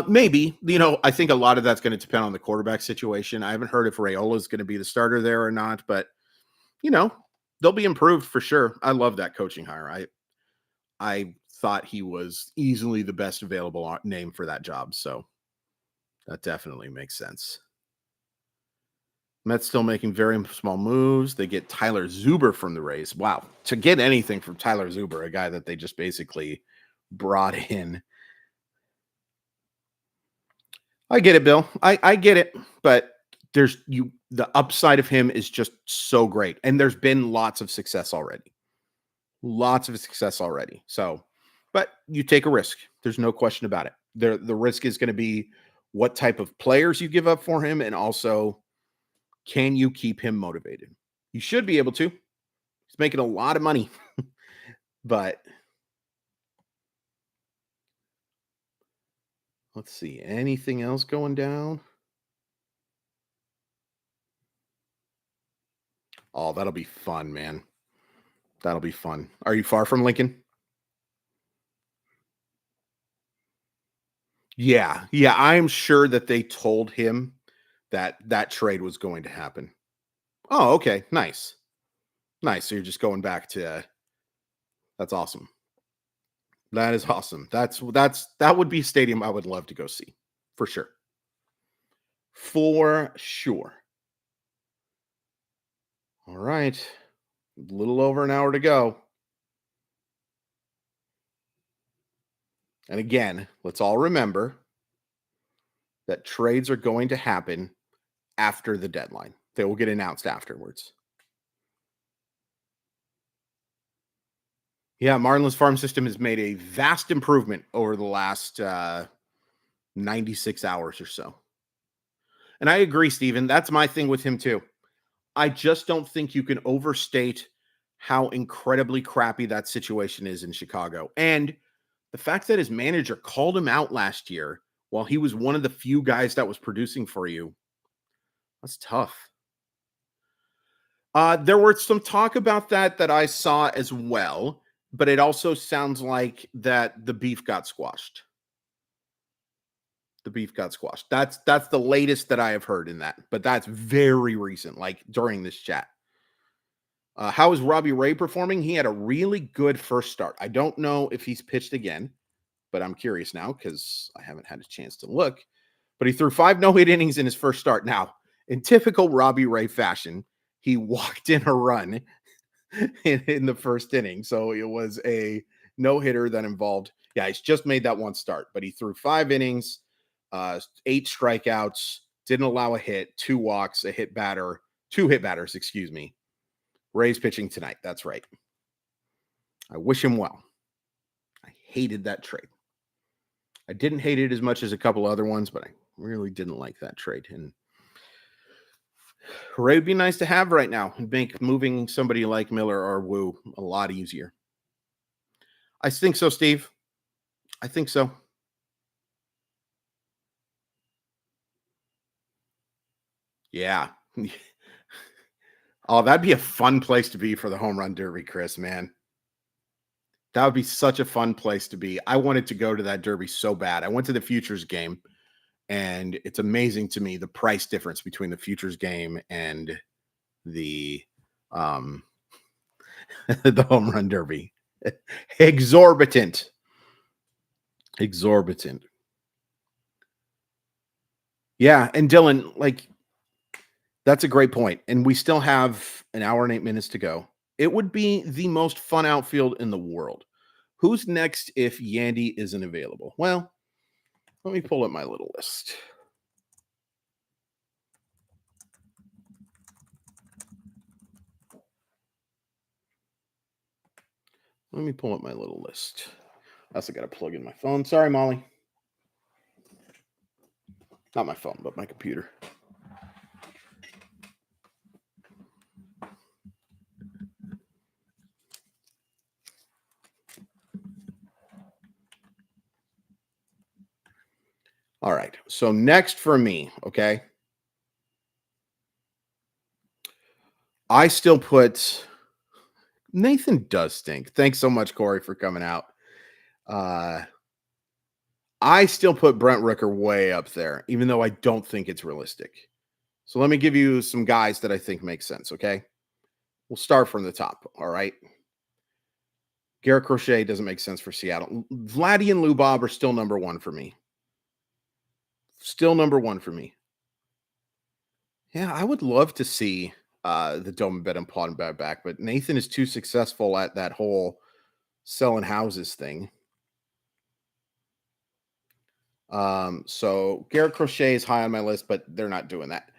Maybe. I think a lot of that's going to depend on the quarterback situation. I haven't heard if Raiola is going to be the starter there or not, but they'll be improved for sure. I love that coaching hire. I thought he was easily the best available name for that job, so that definitely makes sense. Mets still making very small moves. They get Tyler Zuber from the Rays. Wow. To get anything from Tyler Zuber, a guy that they just basically brought in. I get it, Bill. I get it, but the upside of him is just so great. And there's been lots of success already. So, but you take a risk. There's no question about it. The risk is going to be what type of players you give up for him, and also can you keep him motivated? You should be able to. He's making a lot of money, but let's see. Anything else going down? Oh, that'll be fun, man. That'll be fun. Are you far from Lincoln? Yeah. Yeah. I'm sure that they told him that trade was going to happen. Oh, okay. Nice. Nice. So you're just going back to that's awesome. That is awesome. That would be a stadium I would love to go see. For sure. For sure. All right. A little over an hour to go. And again, let's all remember that trades are going to happen after the deadline. They will get announced afterwards. Yeah, Marlins farm system has made a vast improvement over the last 96 hours or so. And I agree, Steven. That's my thing with him, too. I just don't think you can overstate how incredibly crappy that situation is in Chicago. And the fact that his manager called him out last year while he was one of the few guys that was producing for you, that's tough. There were some talk about that I saw as well, but it also sounds like that the beef got squashed. The beef got squashed. That's the latest that I have heard in that, but that's very recent, like during this chat. How is Robbie Ray performing? He had a really good first start. I don't know if he's pitched again, but I'm curious now because I haven't had a chance to look. But he threw 5 no-hit innings in his first start. Now, in typical Robbie Ray fashion, he walked in a run in the first inning. So it was a no-hitter that involved, he's just made that one start, but he threw 5 innings, 8 strikeouts, didn't allow a hit, 2 walks, 2 hit batters, excuse me. Ray's pitching tonight. That's right. I wish him well. I hated that trade. I didn't hate it as much as a couple other ones, but I really didn't like that trade. And Ray would be nice to have right now and make moving somebody like Miller or Wu a lot easier. I think so, Steve. I think so. Yeah. Oh, that'd be a fun place to be for the home run derby, Chris, man. That would be such a fun place to be. I wanted to go to that derby so bad. I went to the Futures game, and it's amazing to me the price difference between the Futures game and the the home run derby. Exorbitant. Yeah, and Dylan, like, that's a great point. And we still have an hour and 8 minutes to go. It would be the most fun outfield in the world. Who's next if Yandy isn't available? Well, let me pull up my little list. Let me pull up my little list. I also got to plug in my phone. Sorry, Molly. Not my phone, but my computer. All right. So next for me, okay? I still put Nathan does stink. Thanks so much, Corey, for coming out. I still put Brent Rooker way up there, even though I don't think it's realistic. So let me give you some guys that I think make sense, okay? We'll start from the top, all right? Garrett Crochet doesn't make sense for Seattle. Vladdy and Lubob are still number 1 for me. Still number 1 for me. Yeah, I would love to see the Dome Bed and Pawn back, but Nathan is too successful at that whole selling houses thing. So Garrett Crochet is high on my list, but they're not doing that.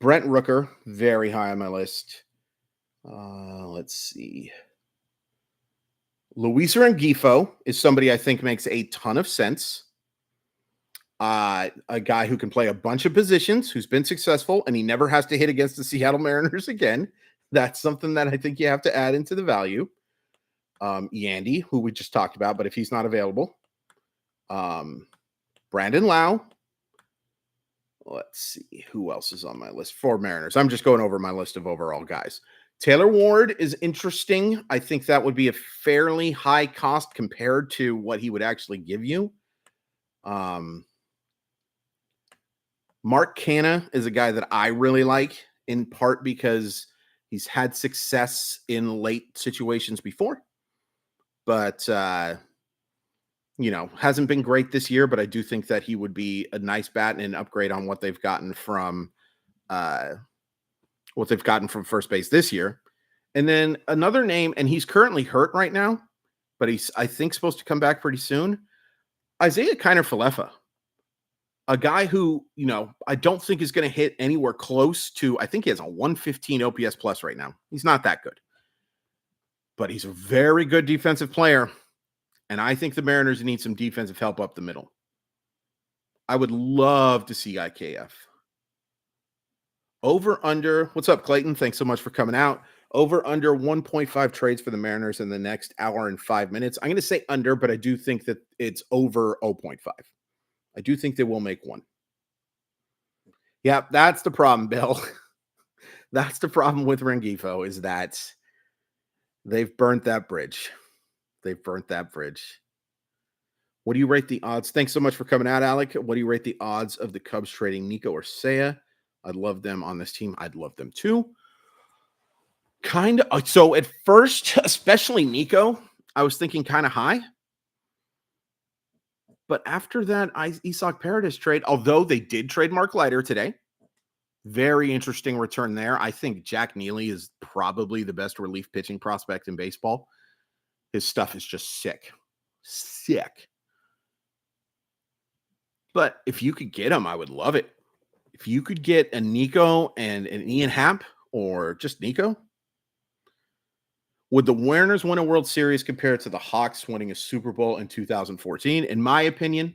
Brent Rooker, very high on my list. Let's see. Luis Rengifo is somebody I think makes a ton of sense. A guy who can play a bunch of positions, who's been successful, and he never has to hit against the Seattle Mariners again. That's something that I think you have to add into the value. Yandy, who we just talked about, but if he's not available. Brandon Lau. Let's see. Who else is on my list for Mariners? I'm just going over my list of overall guys. Taylor Ward is interesting. I think that would be a fairly high cost compared to what he would actually give you. Mark Canha is a guy that I really like, in part because he's had success in late situations before, but hasn't been great this year. But I do think that he would be a nice bat and an upgrade on what they've gotten from first base this year. And then another name, and he's currently hurt right now, but he's, I think, supposed to come back pretty soon. Isaiah Kiner-Falefa, a guy who, I don't think is going to hit anywhere close to, I think he has a 115 OPS plus right now. He's not that good, but he's a very good defensive player. And I think the Mariners need some defensive help up the middle. I would love to see IKF. Over under, what's up, Clayton? Thanks so much for coming out. Over under 1.5 trades for the Mariners in the next hour and 5 minutes. I'm going to say under, but I do think that it's over 0.5. I do think they will make one. Yeah, that's the problem, Bill. That's the problem with Rengifo, is that they've burnt that bridge. They've burnt that bridge. What do you rate the odds? Thanks so much for coming out, Alec. What do you rate the odds of the Cubs trading Nico or Seiya? I'd love them on this team. I'd love them too. Kind of. So at first, especially Nico, I was thinking kind of high. But after that Isaac Paredes trade, although they did trade Mark Leiter today, very interesting return there. I think Jack Neely is probably the best relief pitching prospect in baseball. His stuff is just sick. Sick. But if you could get him, I would love it. If you could get a Nico and an Ian Happ, or just Nico. Would the Mariners win a World Series compared to the Hawks winning a Super Bowl in 2014? In my opinion,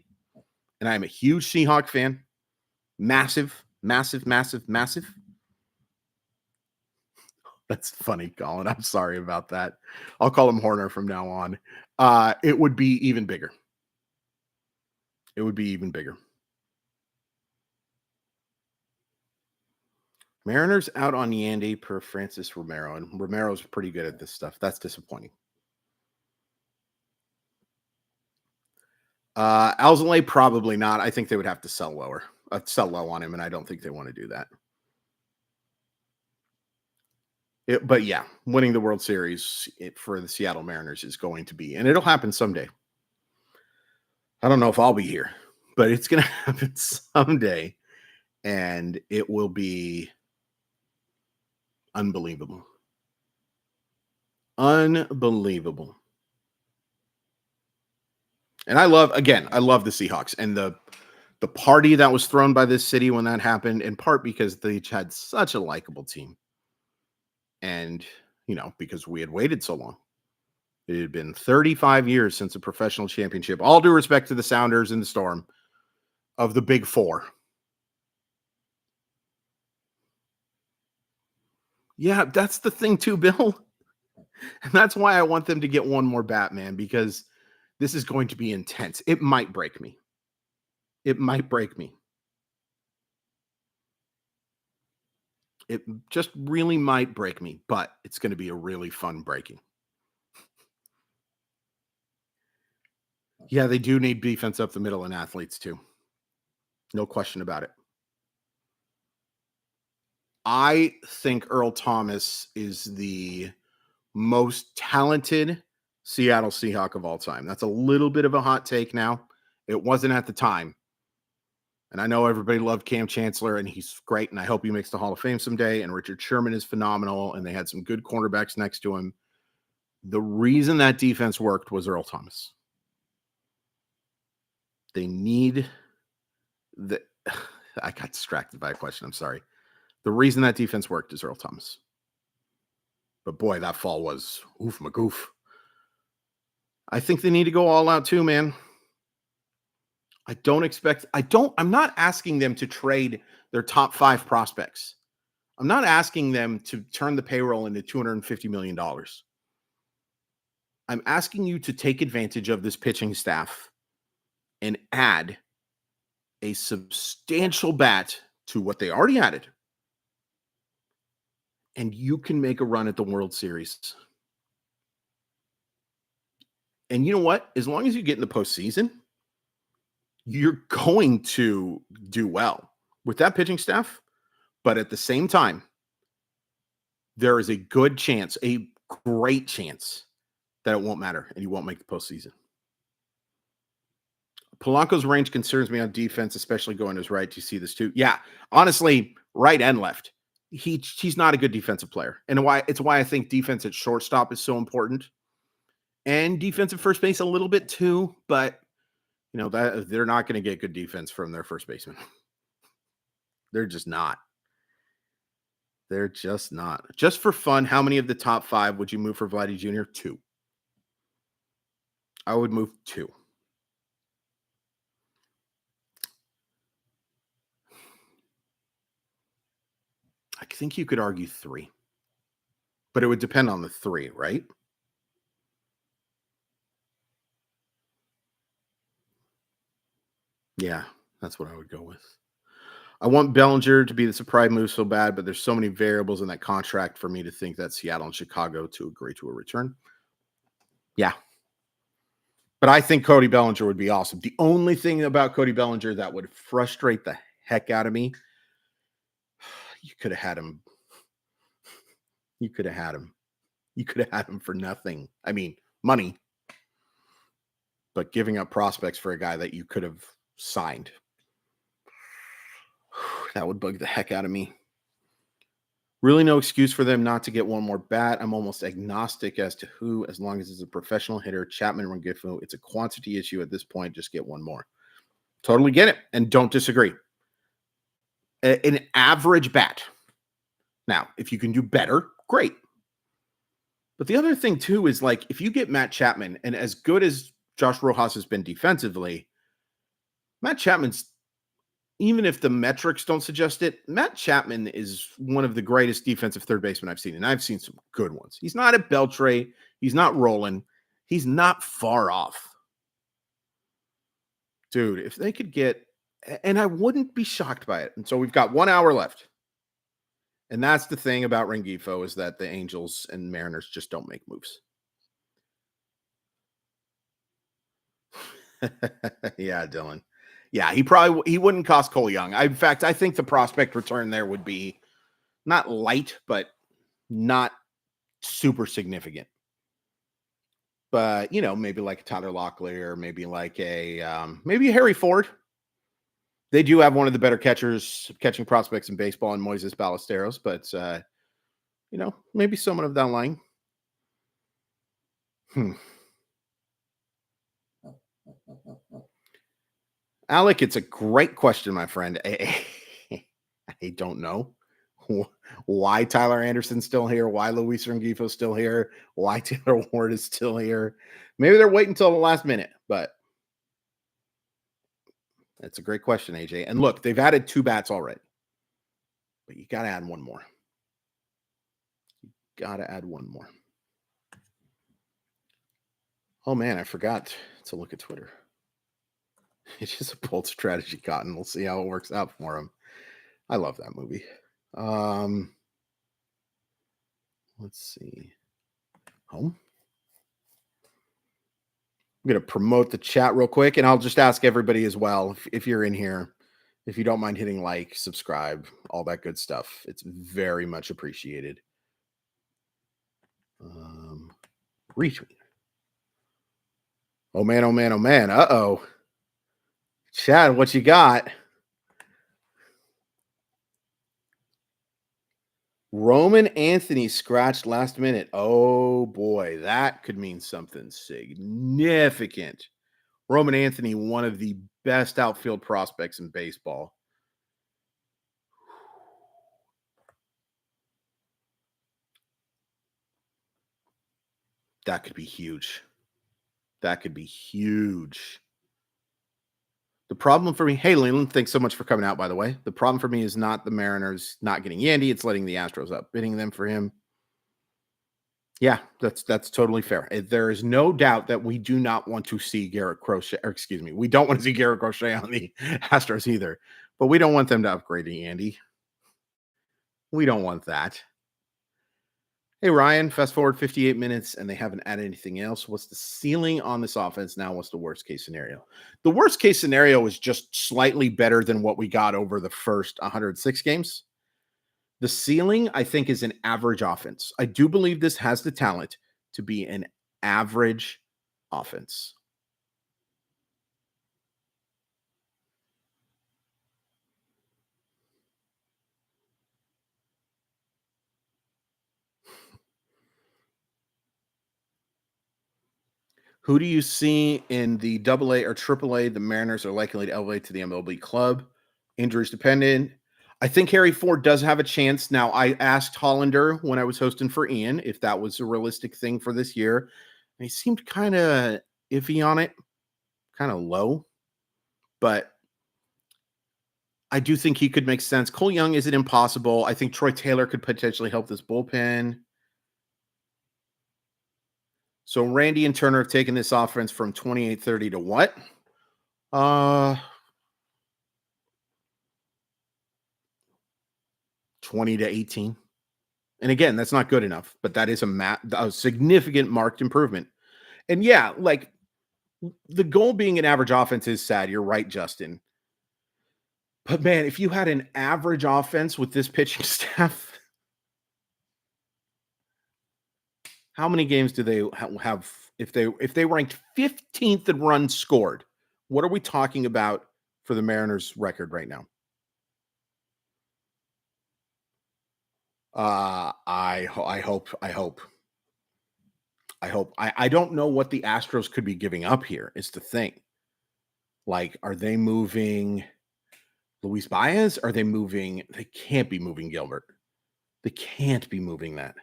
and I am a huge Seahawk fan, massive, massive, massive, massive. That's funny, Colin. I'm sorry about that. I'll call him Horner from now on. It would be even bigger. It would be even bigger. Mariners out on Yandy per Francis Romero, and Romero's pretty good at this stuff. That's disappointing. Alzolay, probably not. I think they would have to sell low on him, and I don't think they want to do that. But yeah, winning the World Series for the Seattle Mariners is going to be, and it'll happen someday. I don't know if I'll be here, but it's going to happen someday, and it will be unbelievable. Unbelievable. And I love the Seahawks and the party that was thrown by this city when that happened, in part because they had such a likable team. And, because we had waited so long. It had been 35 years since a professional championship. All due respect to the Sounders and the Storm of the Big Four. Yeah, that's the thing too, Bill. And that's why I want them to get one more bat, man, because this is going to be intense. It might break me. It might break me. It just really might break me, but it's going to be a really fun breaking. Yeah, they do need defense up the middle and athletes too. No question about it. I think Earl Thomas is the most talented Seattle Seahawk of all time. That's a little bit of a hot take now. It wasn't at the time. And I know everybody loved Cam Chancellor, and he's great, and I hope he makes the Hall of Fame someday. And Richard Sherman is phenomenal, and they had some good cornerbacks next to him. The reason that defense worked was Earl Thomas. They need I got distracted by a question. I'm sorry. The reason that defense worked is Earl Thomas. But boy, that fall was oof magoof. I think they need to go all out too, man. I'm not asking them to trade their top 5 prospects. I'm not asking them to turn the payroll into $250 million. I'm asking you to take advantage of this pitching staff and add a substantial bat to what they already added. And you can make a run at the World Series. And you know what? As long as you get in the postseason, you're going to do well with that pitching staff. But at the same time, there is a good chance, a great chance, that it won't matter and you won't make the postseason. Polanco's range concerns me on defense, especially going to his right. Do you see this too? Yeah, honestly, right and left. he's not a good defensive player. And why I think defense at shortstop is so important. And defensive first base a little bit too, but that they're not going to get good defense from their first baseman. They're just not. They're just not. Just for fun, how many of the top 5 would you move for Vladdy Jr.? 2. I would move 2. I think you could argue 3. But it would depend on the 3, right? Yeah, that's what I would go with. I want Bellinger to be the surprise move so bad, but there's so many variables in that contract for me to think that Seattle and Chicago to agree to a return. Yeah. But I think Cody Bellinger would be awesome. The only thing about Cody Bellinger that would frustrate the heck out of me, you could have had him. You could have had him. You could have had him for nothing. I mean, money, but giving up prospects for a guy that you could have signed. That would bug the heck out of me. Really no excuse for them not to get one more bat. I'm almost agnostic as to who, as long as it's a professional hitter. Chapman, Rengifo, it's a quantity issue at this point. Just get one more. Totally get it, and don't disagree. An average bat. Now, if you can do better, great. But the other thing, too, is like if you get Matt Chapman, and as good as Josh Rojas has been defensively, Matt Chapman's, even if the metrics don't suggest it, Matt Chapman is one of the greatest defensive third basemen I've seen, and I've seen some good ones. He's not a Beltre. He's not rolling. He's not far off. Dude, if they could get, and I wouldn't be shocked by it. And so we've got 1 hour left. And that's the thing about Rengifo is that the Angels and Mariners just don't make moves. Yeah, Dylan. Yeah, he wouldn't cost Cole Young. In fact, I think the prospect return there would be not light, but not super significant. But maybe like a Tyler Locklear, maybe like maybe a Harry Ford. They do have one of the better catching prospects in baseball in Moises Ballesteros, but maybe someone of that line. Alec, it's a great question, my friend. I don't know why Tyler Anderson's still here, why Luis Rengifo's still here, why Taylor Ward is still here. Maybe they're waiting until the last minute, but that's a great question, AJ. And look, they've added 2 bats already, but you got to add one more. Oh, man, I forgot to look at Twitter. It's just a bold strategy, Cotton. We'll see how it works out for him. I love that movie. Let's see. Home. I'm going to promote the chat real quick, and I'll just ask everybody as well, if you're in here, if you don't mind hitting like, subscribe, all that good stuff. It's very much appreciated. Retweet. Oh, man, oh, man, oh, man. Uh-oh. Chad, what you got? Roman Anthony scratched last minute. Oh, boy. That could mean something significant. Roman Anthony, one of the best outfield prospects in baseball. That could be huge. That could be huge. The problem for me, hey, Leland, thanks so much for coming out, by the way. The problem for me is not the Mariners not getting Yandy. It's letting the Astros up, bidding them for him. Yeah, that's totally fair. There is no doubt that we do not want to see Garrett Crochet, or excuse me, we don't want to see Garrett Crochet on the Astros either, but we don't want them to upgrade to Yandy. We don't want that. Hey, Ryan, fast forward 58 minutes and they haven't added anything else. What's the ceiling on this offense now? What's the worst case scenario? The worst case scenario is just slightly better than what we got over the first 106 games. The ceiling, I think, is an average offense. I do believe this has the talent to be an average offense. Who do you see in the AA or AAA the Mariners are likely to elevate to the MLB club? Injuries dependent. I think Harry Ford does have a chance. Now, I asked Hollander when I was hosting for Ian if that was a realistic thing for this year. And he seemed kind of iffy on it, kind of low, but I do think he could make sense. Cole Young isn't impossible. I think Troy Taylor could potentially help this bullpen. So Randy and Turner have taken this offense from 28-30 to what? Uh 20 to 18. And again, that's not good enough, but that is a significant marked improvement. And yeah, like the goal being an average offense is sad. You're right, Justin. But man, if you had an average offense with this pitching staff, how many games do they have if they ranked 15th in runs scored? What are we talking about for the Mariners record right now? I don't know what the Astros could be giving up here. Is the thing. Like, are they moving Luis Baez? Are they moving? They can't be moving Gilbert. They can't be moving that.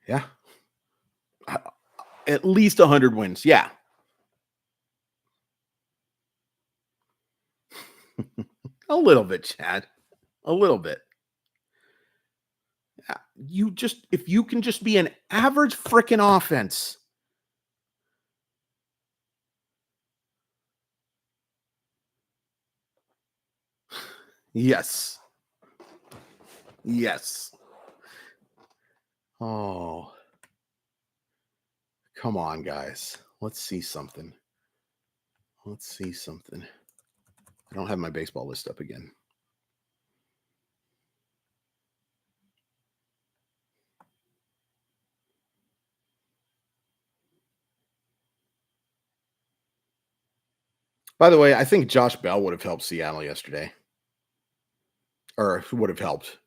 Yeah. At least 100 wins. Yeah. A little bit, Chad. A little bit. Yeah. If you can just be an average freaking offense. Yes. Yes. Oh, come on, guys. Let's see something. Let's see something. I don't have my baseball list up again. By the way, I think Josh Bell would have helped Seattle yesterday. Or would have helped.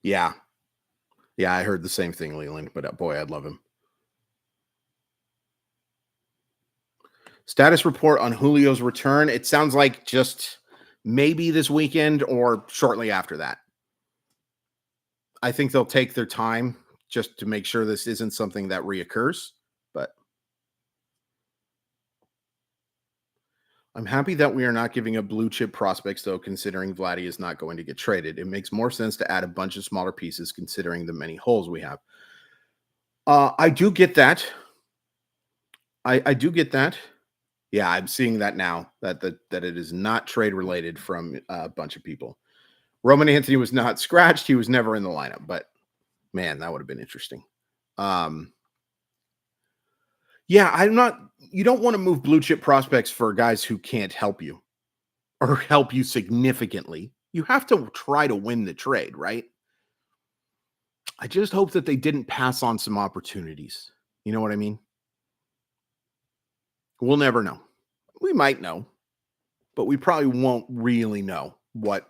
Yeah. Yeah, I heard the same thing, Leland, but boy, I'd love him. Status report on Julio's return. It sounds like just maybe this weekend or shortly after that. I think they'll take their time just to make sure this isn't something that reoccurs. But I'm happy that we are not giving up blue chip prospects, though, considering Vladdy is not going to get traded. It makes more sense to add a bunch of smaller pieces considering the many holes we have. I do get that. I do get that. Yeah, I'm seeing that now that it is not trade related from a bunch of people. Roman Anthony was not scratched. He was never in the lineup, but man, that would have been interesting. Yeah, I'm not. You don't want to move blue chip prospects for guys who can't help you or help you significantly. You have to try to win the trade, right? I just hope that they didn't pass on some opportunities. You know what I mean? We'll never know. We might know, but we probably won't really know what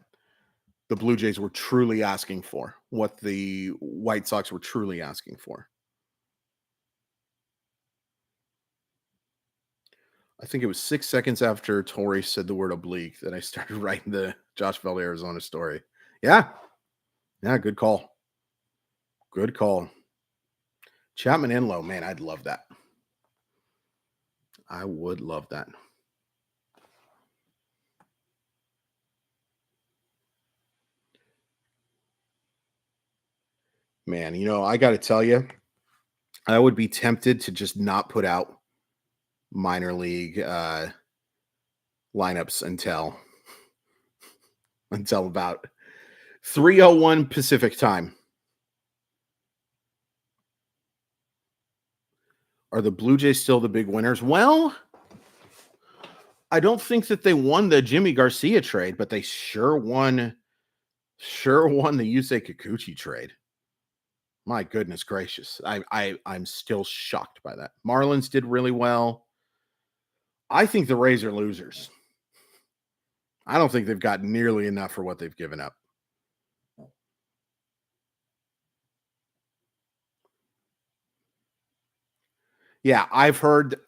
the Blue Jays were truly asking for, what the White Sox were truly asking for. I think it was 6 seconds after Torrey said the word oblique that I started writing the Josh Bell Arizona story. Yeah. Yeah, good call. Good call. Chapman and Lowe, man, I'd love that. I would love that. Man, I got to tell you, I would be tempted to just not put out minor league lineups until about 3:01 Pacific time. Are the Blue Jays still the big winners? Well, I don't think that they won the Jimmy Garcia trade, but they sure won the Yusei Kikuchi trade. My goodness gracious. I'm still shocked by that. Marlins did really well. I think the Rays are losers. I don't think they've got nearly enough for what they've given up. Yeah, I've heard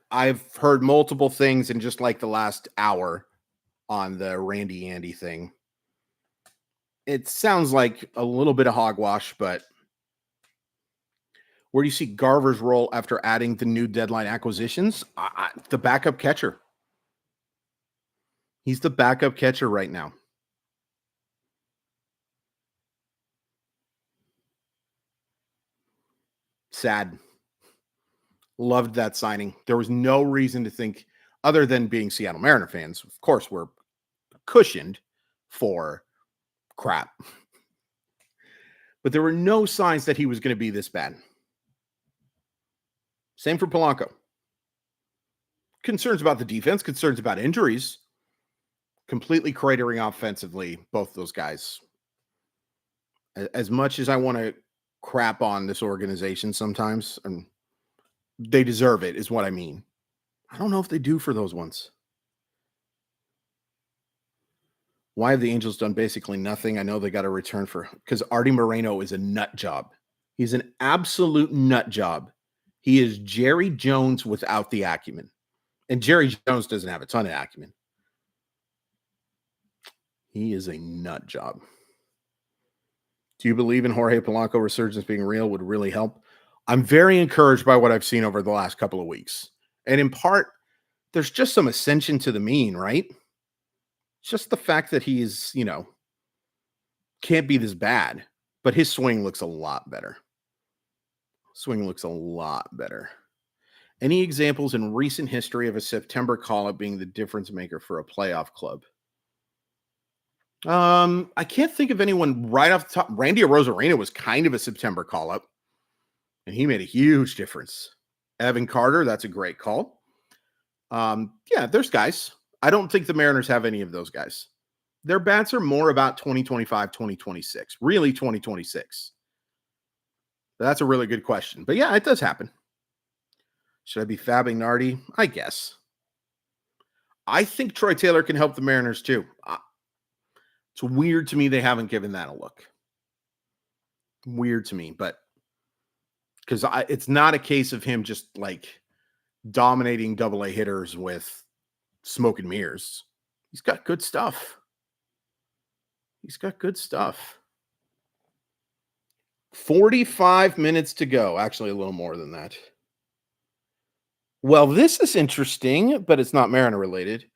multiple things in just like the last hour on the Randy Andy thing. It sounds like a little bit of hogwash, but where do you see Garver's role after adding the new deadline acquisitions? The backup catcher. He's the backup catcher right now. Sad. Loved that signing. There was no reason to think, other than being Seattle Mariner fans, of course, we're cushioned for crap. But there were no signs that he was going to be this bad. Same for Polanco. Concerns about the defense, concerns about injuries, completely cratering offensively, both those guys. As much as I want to crap on this organization sometimes, and they deserve it, is what I mean. I don't know if they do for those ones. Why have the Angels done basically nothing? I know they got a return for, because Artie Moreno is a nut job. He's an absolute nut job. He is Jerry Jones without the acumen. And Jerry Jones doesn't have a ton of acumen. He is a nut job. Do you believe in Jorge Polanco resurgence being real would really help? I'm very encouraged by what I've seen over the last couple of weeks. And in part, there's just some ascension to the mean, right? Just the fact that he's, can't be this bad, but his swing looks a lot better. Any examples in recent history of a September call-up being the difference maker for a playoff club? I can't think of anyone right off the top. Randy Arozarena was kind of a September call-up, and he made a huge difference. Evan Carter, that's a great call. Yeah, there's guys. I don't think the Mariners have any of those guys. Their bats are more about 2025, 2026, really 2026. That's a really good question. But yeah, it does happen. Should I be fabbing Nardi? I guess. I think Troy Taylor can help the Mariners too. It's weird to me they haven't given that a look. Weird to me, but because it's not a case of him just like dominating double-A hitters with smoke and mirrors. He's got good stuff. 45 minutes to go. Actually, a little more than that. Well, this is interesting, but it's not Mariner related.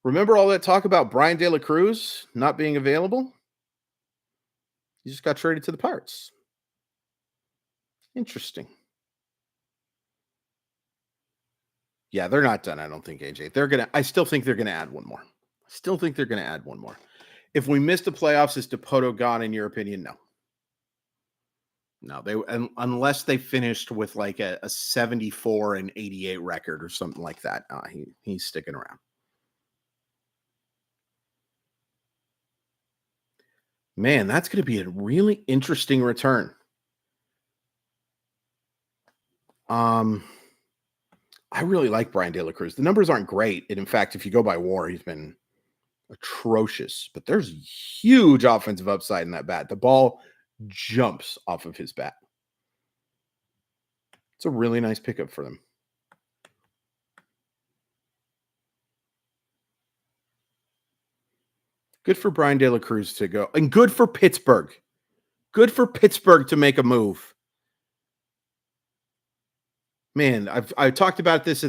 Remember all that talk about Brian De La Cruz not being available? He just got traded to the Pirates. Interesting. Yeah, they're not done, I don't think, AJ. I still think they're gonna add one more. If we miss the playoffs, is Dipoto gone in your opinion? No. No, unless they finished with like a 74 and 88 record or something like that. He's sticking around. Man, that's going to be a really interesting return. I really like Brian De La Cruz. The numbers aren't great. And in fact, if you go by WAR, he's been atrocious. But there's huge offensive upside in that bat. The ball jumps off of his bat. It's a really nice pickup for them. Good for Brian De La Cruz to go. And good for Pittsburgh. Good for Pittsburgh to make a move. Man, I talked about this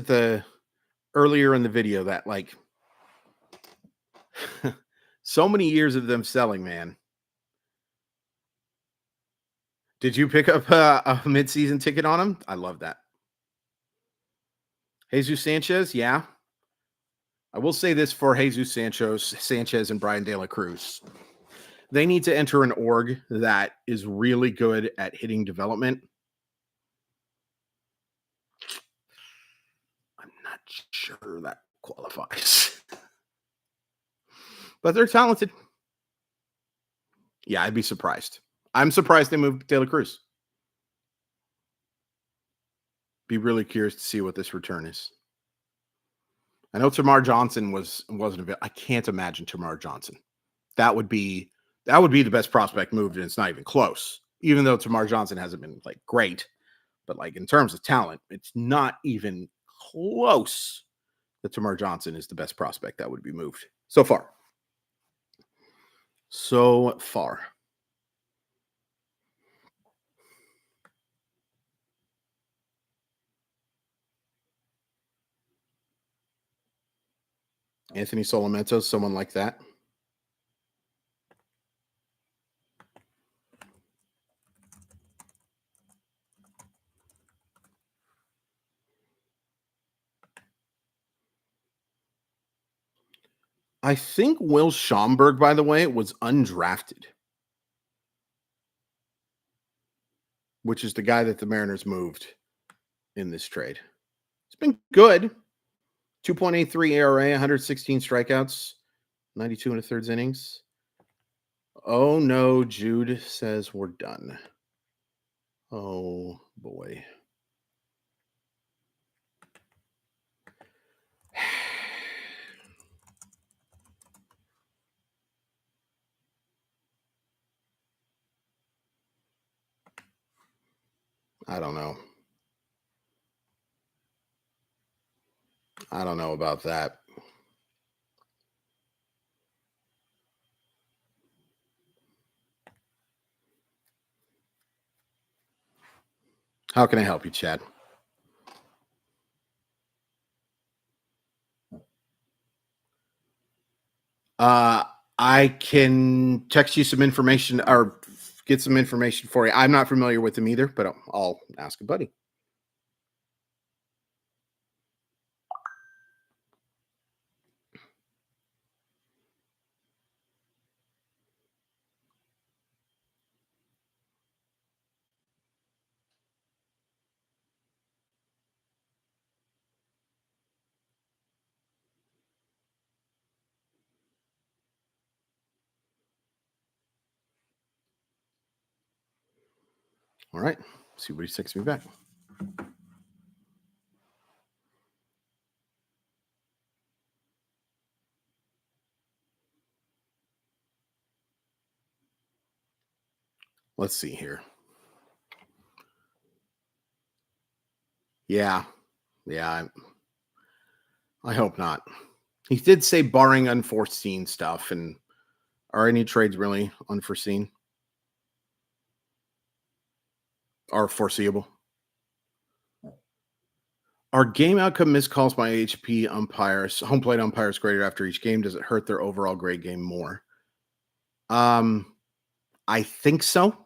earlier in the video that like so many years of them selling, man. Did you pick up a midseason ticket on him? I love that. Jesus Sanchez, yeah. I will say this for Jesus Sanchez and Brian De La Cruz. They need to enter an org that is really good at hitting development. I'm not sure that qualifies. But they're talented. Yeah, I'd be surprised. I'm surprised they moved De La Cruz. Be really curious to see what this return is. I know Tamar Johnson wasn't available. I can't imagine Tamar Johnson. That would be the best prospect move, and it's not even close. Even though Tamar Johnson hasn't been like great, But like in terms of talent, it's not even close that Tamar Johnson is the best prospect that would be moved so far. So far. Anthony Solomentos, someone like that. I think Will Schomburg, by the way, was undrafted, which is the guy that the Mariners moved in this trade. It's been good. 2.83 ERA, 116 strikeouts, 92 and a thirds innings. Oh no, Jude says we're done. Oh boy. I don't know. I don't know about that. How can I help you, Chad? I can text you some information or get some information for you. I'm not familiar with them either, but I'll ask a buddy. All right. See what he texts me back. Let's see here. Yeah. Yeah. I hope not. He did say barring unforeseen stuff. And are any trades really unforeseen or foreseeable? Are game outcome missed calls by HP umpires, home plate umpires graded after each game? Does it hurt their overall grade game more? I think so.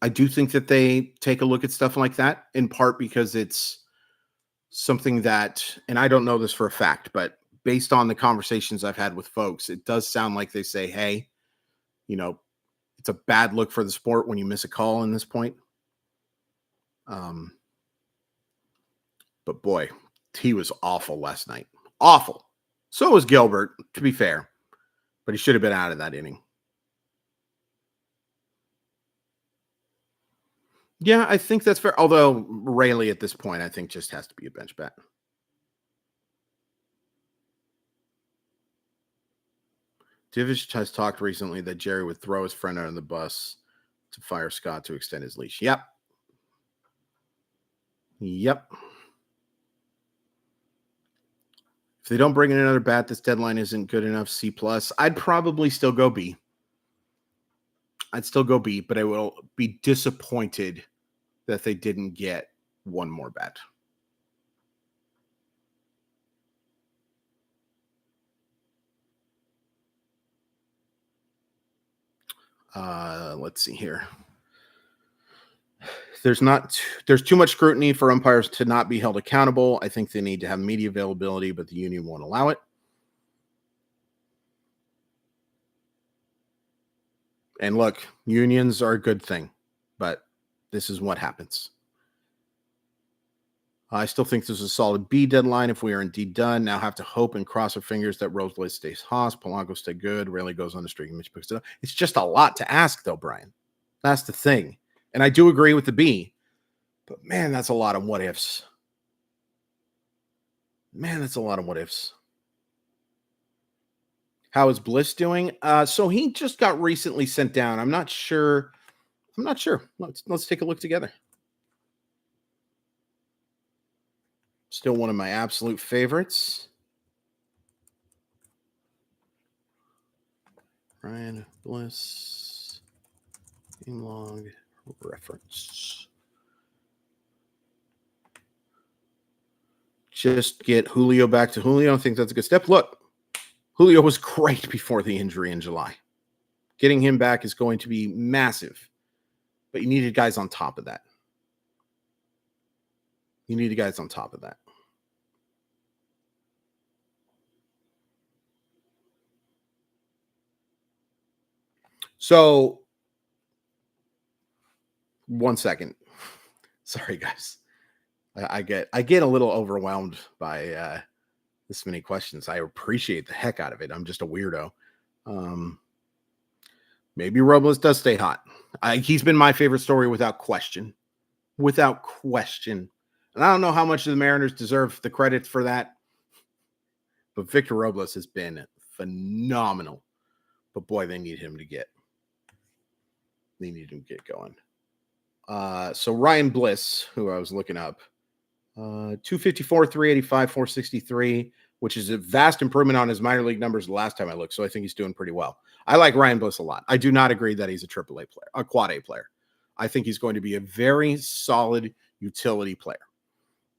I do think that they take a look at stuff like that, in part because it's something that, and I don't know this for a fact, but based on the conversations I've had with folks, it does sound like they say, hey, it's a bad look for the sport when you miss a call in this point. But boy, he was awful last night. Awful. So was Gilbert, to be fair, but he should have been out of that inning. Yeah, I think that's fair. Although Rayleigh at this point, I think just has to be a bench bat. Divish has talked recently that Jerry would throw his friend under the bus to fire Scott to extend his leash. Yep. If they don't bring in another bat, this deadline isn't good enough. C plus. I'd probably still go B. But I will be disappointed that they didn't get one more bat. Let's see here. There's too much scrutiny for umpires to not be held accountable. I think they need to have media availability, but the union won't allow it. And look, unions are a good thing, but this is what happens. I still think this is a solid B deadline if we are indeed done. Now have to hope and cross our fingers that Rosewood stays Haas, Polanco stay good, Rayleigh goes on the streak, and Mitch picks it up. It's just a lot to ask, though, Brian. That's the thing. And I do agree with the B, but man, that's a lot of what ifs. How is Bliss doing? So he just got recently sent down. I'm not sure. Let's take a look together. Still one of my absolute favorites. Ryan Bliss. Game log reference. Just get Julio back to Julio. I think that's a good step. Look, Julio was great before the injury in July. Getting him back is going to be massive. But you needed guys on top of that. So, 1 second. Sorry, guys. I get a little overwhelmed by this many questions. I appreciate the heck out of it. I'm just a weirdo. Maybe Robles does stay hot. He's been my favorite story without question. Without question. And I don't know how much the Mariners deserve the credit for that. But Victor Robles has been phenomenal. But boy, they need him to get going. So Ryan Bliss, who I was looking up, 254, 385, 463, which is a vast improvement on his minor league numbers the last time I looked. So I think he's doing pretty well. I like Ryan Bliss a lot. I do not agree that he's a AAA player, a quad A player. I think he's going to be a very solid utility player.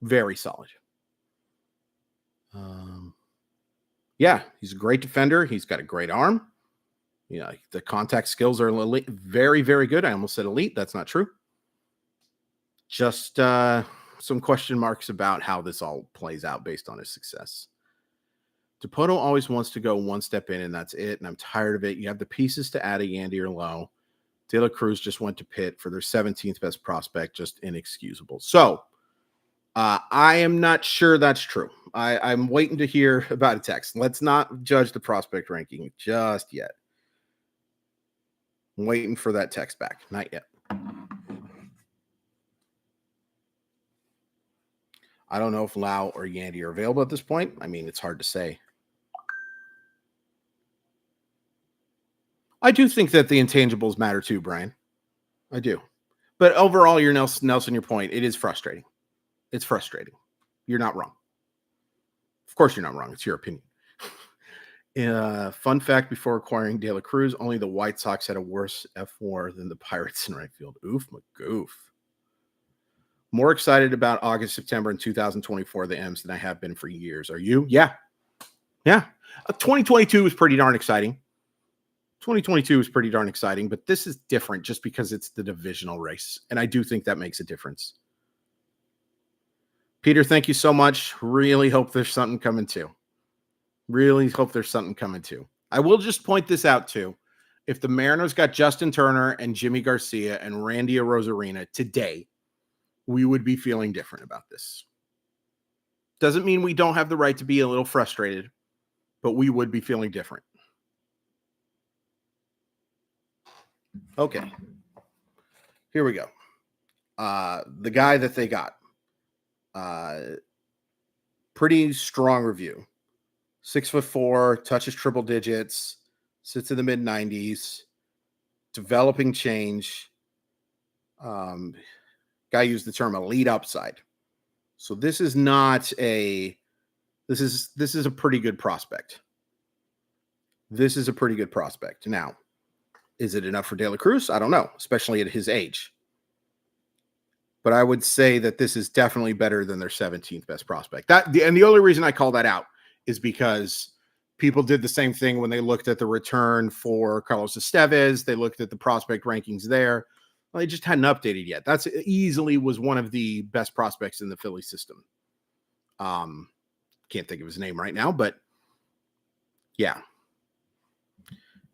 Very solid. Yeah, he's a great defender. He's got a great arm. You know, the contact skills are elite, very, very good. I almost said elite. That's not true. Just some question marks about how this all plays out based on his success. Dipoto always wants to go one step in, and that's it. And I'm tired of it. You have the pieces to add a Yandy or Lowe. De La Cruz just went to Pitt for their 17th best prospect. Just inexcusable. So I am not sure that's true. I'm waiting to hear about a text. Let's not judge the prospect ranking just yet. I'm waiting for that text back. Not yet. I don't know if Lau or Yandy are available at this point. I mean, it's hard to say. I do think that the intangibles matter too, Brian. I do. But overall, your Nelson, your point, it is frustrating. It's frustrating. You're not wrong. Of course you're not wrong. It's your opinion. Fun fact, before acquiring De La Cruz, only the White Sox had a worse F4 than the Pirates in right field. Oof, magoof. More excited about August, September in 2024, the M's, than I have been for years. Are you? Yeah. 2022 was pretty darn exciting. 2022 is pretty darn exciting, but this is different just because it's the divisional race. And I do think that makes a difference. Peter, thank you so much. Really hope there's something coming too. I will just point this out too. If the Mariners got Justin Turner and Jimmy Garcia and Randy Arozarena today, we would be feeling different about this. Doesn't mean we don't have the right to be a little frustrated, but we would be feeling different. Okay. Here we go. The guy that they got. Pretty strong review. 6'4", touches triple digits, sits in the mid 90s, developing change. Guy used the term elite upside. So this is not a this is a pretty good prospect. Now, is it enough for De La Cruz? I don't know, especially at his age. But I would say that this is definitely better than their 17th best prospect. And the only reason I call that out is because people did the same thing when they looked at the return for Carlos Estevez. They looked at the prospect rankings there. Well, they just hadn't updated yet. That's easily was one of the best prospects in the Philly system. Can't think of his name right now, but yeah.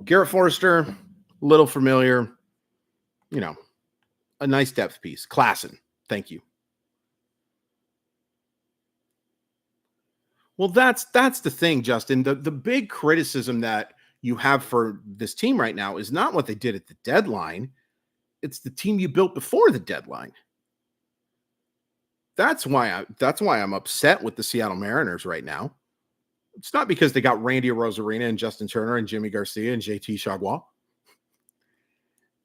Garrett Forrester, little familiar, a nice depth piece. Klassen, thank you. Well, that's the thing, Justin. The big criticism that you have for this team right now is not what they did at the deadline. It's the team you built before the deadline. That's why I'm upset with the Seattle Mariners right now. It's not because they got Randy Arozarena and Justin Turner and Jimmy Garcia and JT Chargois.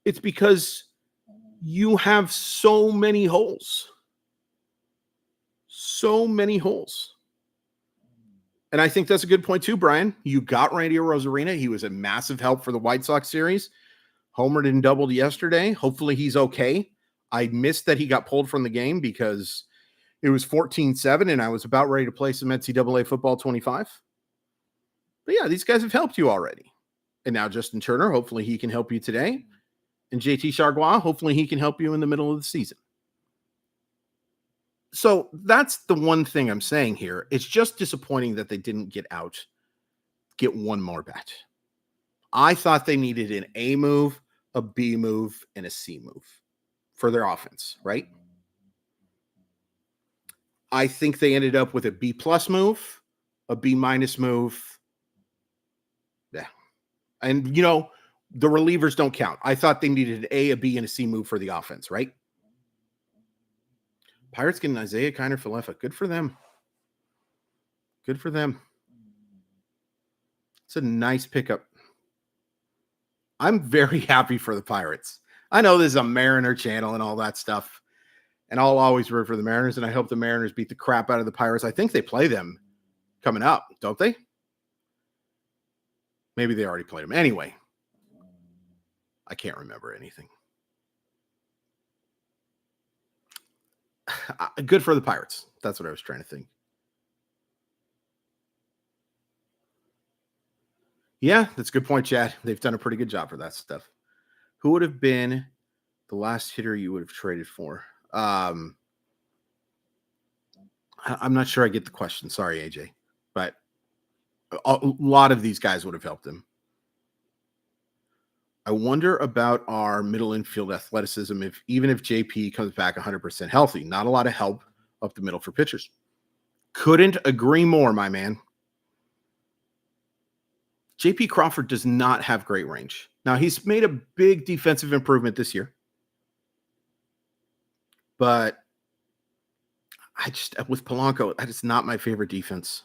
It's because you have so many holes. so many holes. And I think that's a good point too, Brian. You got Randy Rosarina. He was a massive help for the White Sox series. Homered and doubled yesterday. Hopefully he's okay. I missed that he got pulled from the game because it was 14-7 and I was about ready to play some NCAA football 25. But yeah, these guys have helped you already. And now Justin Turner, hopefully he can help you today. And JT Chargois, hopefully he can help you in the middle of the season. So that's the one thing I'm saying here. It's just disappointing that they didn't get one more bat. I thought they needed an A move, a B move, and a C move for their offense, right? I think they ended up with a B plus move, a B minus move. Yeah. And, the relievers don't count. I thought they needed an A, a B, and a C move for the offense, right? Pirates getting Isaiah Kiner Falefa. Good for them. Good for them. It's a nice pickup. I'm very happy for the Pirates. I know this is a Mariner channel and all that stuff, and I'll always root for the Mariners, and I hope the Mariners beat the crap out of the Pirates. I think they play them coming up, don't they? Maybe they already played them. Anyway, I can't remember anything. Good for the Pirates. That's what I was trying to think. Yeah, that's a good point, Chad. They've done a pretty good job for that stuff. Who would have been the last hitter you would have traded for? I'm not sure I get the question. Sorry, AJ. But a lot of these guys would have helped him. I wonder about our middle infield athleticism even if JP comes back 100% healthy. Not a lot of help up the middle for pitchers. Couldn't agree more, my man. JP Crawford does not have great range. Now, he's made a big defensive improvement this year. But with Polanco, that is not my favorite defense.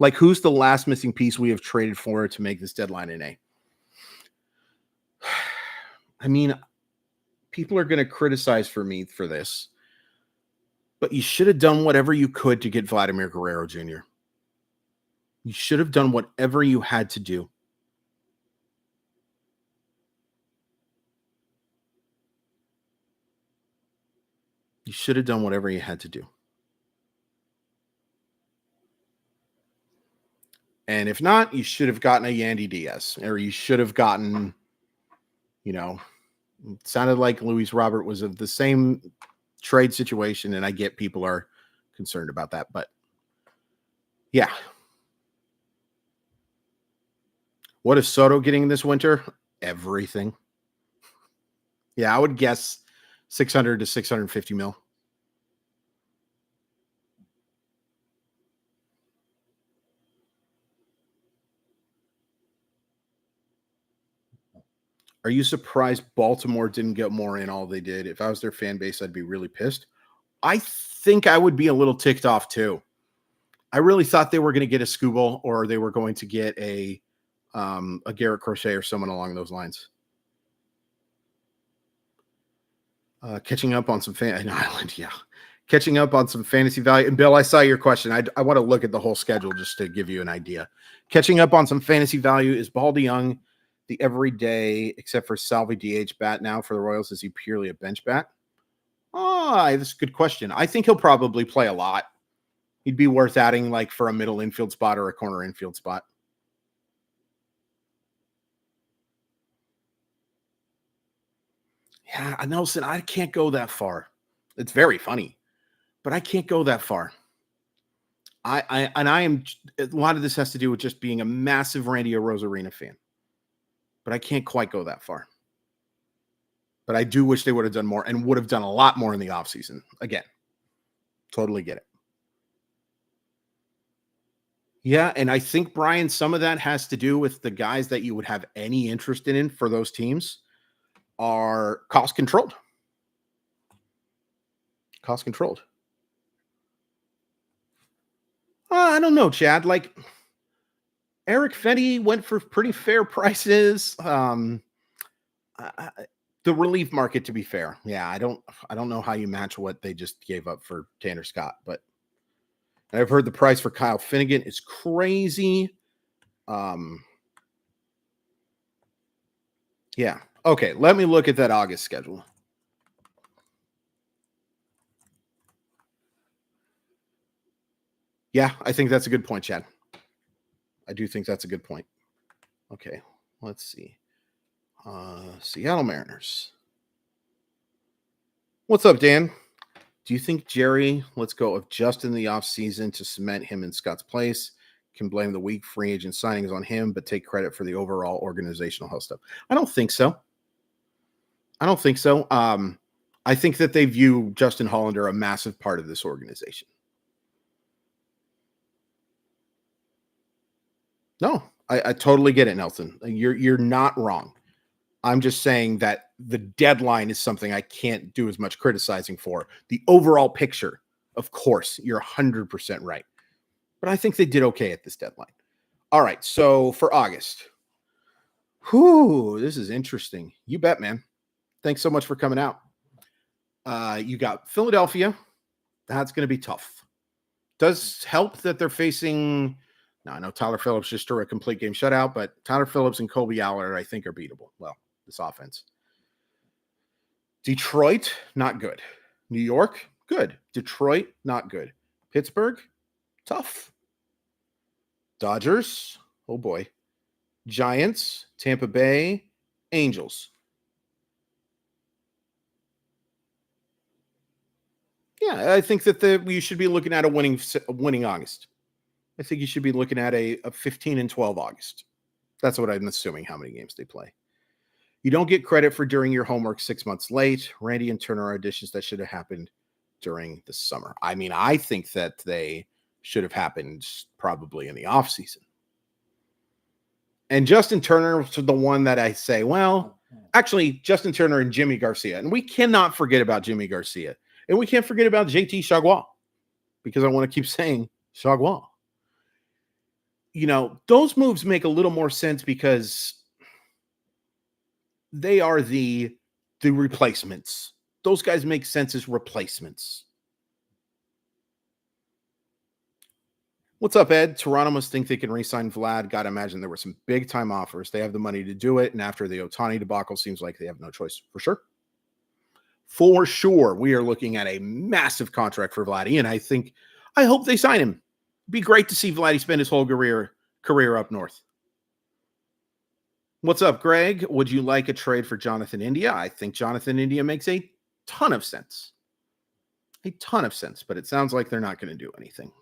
Like, who's the last missing piece we have traded for to make this deadline in A? I mean, people are going to criticize me for this, but you should have done whatever you could to get Vladimir Guerrero Jr. You should have done whatever you had to do. You should have done whatever you had to do. And if not, you should have gotten a Yandy Diaz, or you should have gotten, it sounded like Luis Robert was of the same trade situation, and I get people are concerned about that, but yeah. What is Soto getting this winter? Everything. Yeah, I would guess 600 to 650 mil. Are you surprised Baltimore didn't get more in all they did? If I was their fan base, I'd be really pissed. I think I would be a little ticked off too. I really thought they were going to get a Skubal, or they were going to get a Garrett Crochet or someone along those lines. Catching up on some catching up on some fantasy value. And Bill, I saw your question. I want to look at the whole schedule just to give you an idea. Catching up on some fantasy value. Is Baldy Young the everyday, except for Salvi DH bat now for the Royals? Is he purely a bench bat? That's a good question. I think he'll probably play a lot. He'd be worth adding like for a middle infield spot or a corner infield spot. Yeah, Nelson, I can't go that far. It's very funny, but I can't go that far. I am, a lot of this has to do with just being a massive Randy Rosarina fan, but I can't quite go that far. But I do wish they would have done more and would have done a lot more in the offseason. Again, totally get it. Yeah, and I think, Brian, some of that has to do with the guys that you would have any interest in for those teams are cost controlled. Cost controlled. I don't know, Chad. Like, Eric Fetty went for pretty fair prices. The relief market, to be fair. Yeah, I don't know how you match what they just gave up for Tanner Scott, but And I've heard the price for Kyle Finnegan is crazy. Yeah. Okay, let me look at that August schedule. Yeah, I think that's a good point, Chad. I do think that's a good point. Okay, let's see. Seattle Mariners. What's up, Dan? Do you think Jerry lets go of Justin in the offseason to cement him in Scott's place? Can blame the weak free agent signings on him, but take credit for the overall organizational health stuff? I don't think so. I think that they view Justin Hollander a massive part of this organization. No, I totally get it, Nelson. You're not wrong. I'm just saying that the deadline is something I can't do as much criticizing for. The overall picture, of course, you're 100% right. But I think they did okay at this deadline. All right, so for August. This is interesting. You bet, man. Thanks so much for coming out. You got Philadelphia. That's going to be tough. Does help that they're facing. Now, I know Tyler Phillips just threw a complete game shutout, but Tyler Phillips and Kobe Aller, I think, are beatable. Well, this offense. Detroit, not good. New York, good. Detroit, not good. Pittsburgh, tough. Dodgers, oh boy. Giants, Tampa Bay, Angels. Yeah, I think that we should be looking at a winning August. I think you should be looking at a 15 and 12 August. That's what I'm assuming how many games they play. You don't get credit for doing your homework 6 months late. Randy and Turner are additions that should have happened during the summer. I mean, I think that they should have happened probably in the offseason. And Justin Turner was the one that I say, well, actually, Justin Turner and Jimmy Garcia. And we cannot forget about Jimmy Garcia. And we can't forget about JT Chargois because I want to keep saying Chargois. You know, those moves make a little more sense because they are the replacements. Those guys make sense as replacements. What's up, Ed? Toronto must think they can re-sign Vlad. Gotta imagine there were some big-time offers. They have the money to do it, and after the Ohtani debacle, seems like they have no choice. For sure. For sure, we are looking at a massive contract for Vladdy, and I hope they sign him. It'd be great to see Vladdy spend his whole career up north. What's up, Greg? Would you like a trade for Jonathan India? I think Jonathan India makes a ton of sense. A ton of sense, but it sounds like they're not going to do anything.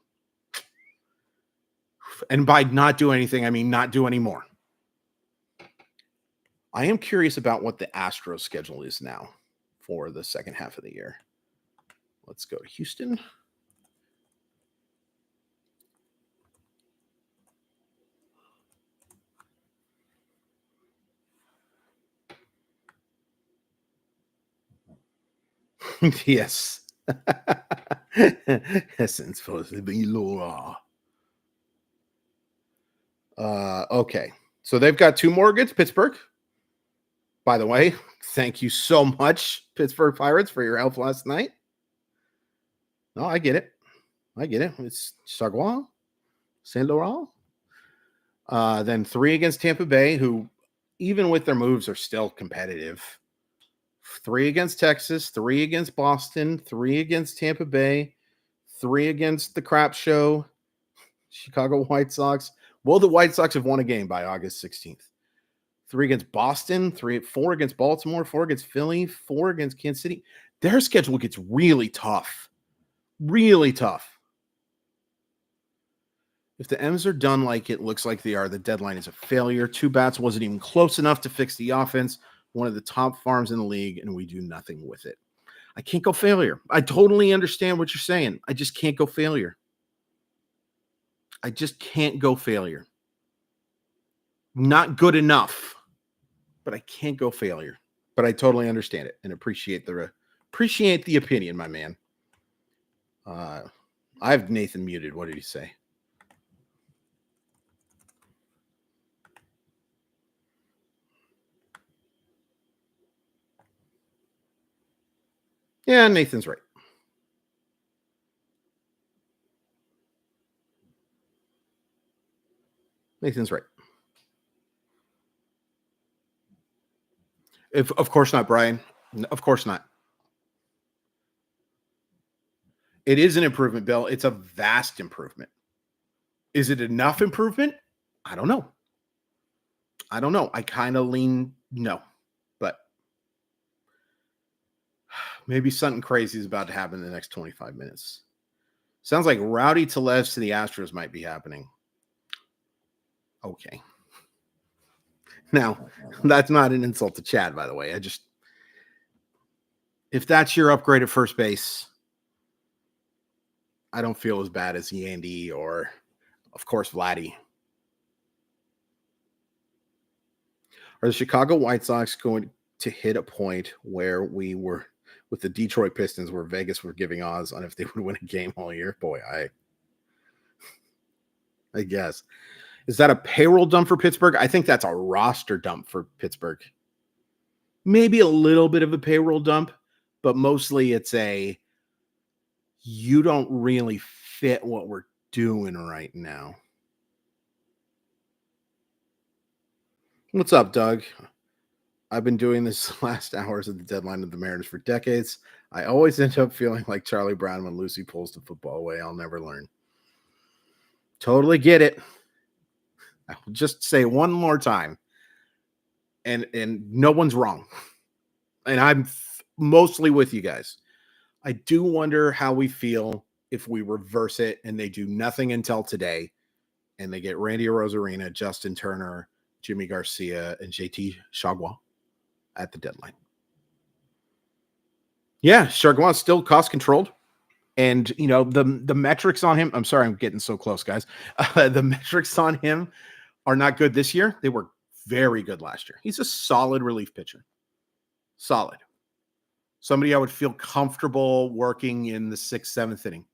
And by not do anything, I mean not do anymore. I am curious about what the Astros schedule is now for the second half of the year. Let's go to Houston. Yes. Essence supposed to be Laura. Okay. So they've got two more against Pittsburgh. By the way, thank you so much, Pittsburgh Pirates, for your help last night. No, I get it. It's Chargois, Saint Laurent. Then 3 against Tampa Bay, who, even with their moves, are still competitive. 3 against Texas, 3 against Boston, 3 against Tampa Bay, 3 against the crap show, Chicago White Sox. Well, the White Sox have won a game by August 16th. 3 against Boston, 4 against Baltimore, 4 against Philly, 4 against Kansas City. Their schedule gets really tough. Really tough. If the M's are done like it looks like they are, the deadline is a failure. 2 bats wasn't even close enough to fix the offense. One of the top farms in the league, and we do nothing with it. I can't go failure. I totally understand what you're saying. I just can't go failure. I just can't go failure. Not good enough, but I can't go failure. But I totally understand it and appreciate the opinion, my man. I have Nathan muted. What did he say? Yeah, Nathan's right. Nathan's right. Of course not, Brian. Of course not. It is an improvement, Bill. It's a vast improvement. Is it enough improvement? I don't know. I kind of lean no, but maybe something crazy is about to happen in the next 25 minutes. Sounds like Rowdy Tellez to the Astros might be happening. Okay. Now, that's not an insult to Chad, by the way. If that's your upgrade at first base, I don't feel as bad as Yandy or, of course, Vladdy. Are the Chicago White Sox going to hit a point where we were with the Detroit Pistons, where Vegas were giving odds on if they would win a game all year? Boy, I guess. Is that a payroll dump for Pittsburgh? I think that's a roster dump for Pittsburgh. Maybe a little bit of a payroll dump, but mostly it's you don't really fit what we're doing right now. What's up, Doug? I've been doing this last hours of the deadline of the Mariners for decades. I always end up feeling like Charlie Brown when Lucy pulls the football away. I'll never learn. Totally get it. I'll just say one more time. And no one's wrong. And I'm mostly with you guys. I do wonder how we feel if we reverse it and they do nothing until today and they get Randy Rosarina, Justin Turner, Jimmy Garcia, and JT Chagua at the deadline. Yeah, Chagua still cost controlled. And, the metrics on him, I'm sorry, I'm getting so close, guys. The metrics on him are not good this year. They were very good last year. He's a solid relief pitcher. Solid. Somebody I would feel comfortable working in the 6th, 7th inning.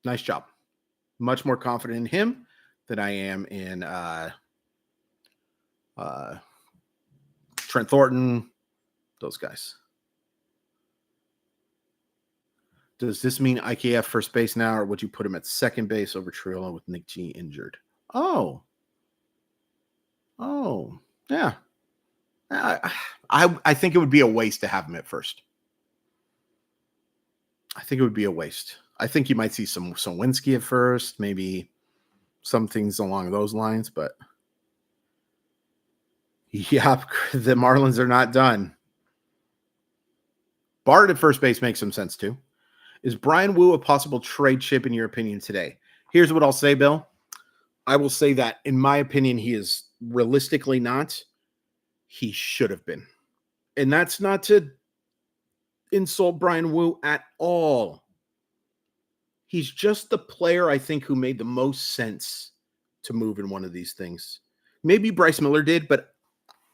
Nice job. Much more confident in him than I am in Trent Thornton, those guys. Does this mean IKF first base now, or would you put him at second base over Triolo with Nick G injured? Oh, yeah. I think it would be a waste to have him at first. I think it would be a waste. I think you might see some Winsky at first, maybe some things along those lines, but yeah, the Marlins are not done. Bart at first base makes some sense too. Is Brian Wu a possible trade chip in your opinion today? Here's what I'll say, Bill. I will say that in my opinion, he is realistically not. He should have been. And that's not to insult Brian Wu at all. He's just the player, I think, who made the most sense to move in one of these things. Maybe Bryce Miller did, but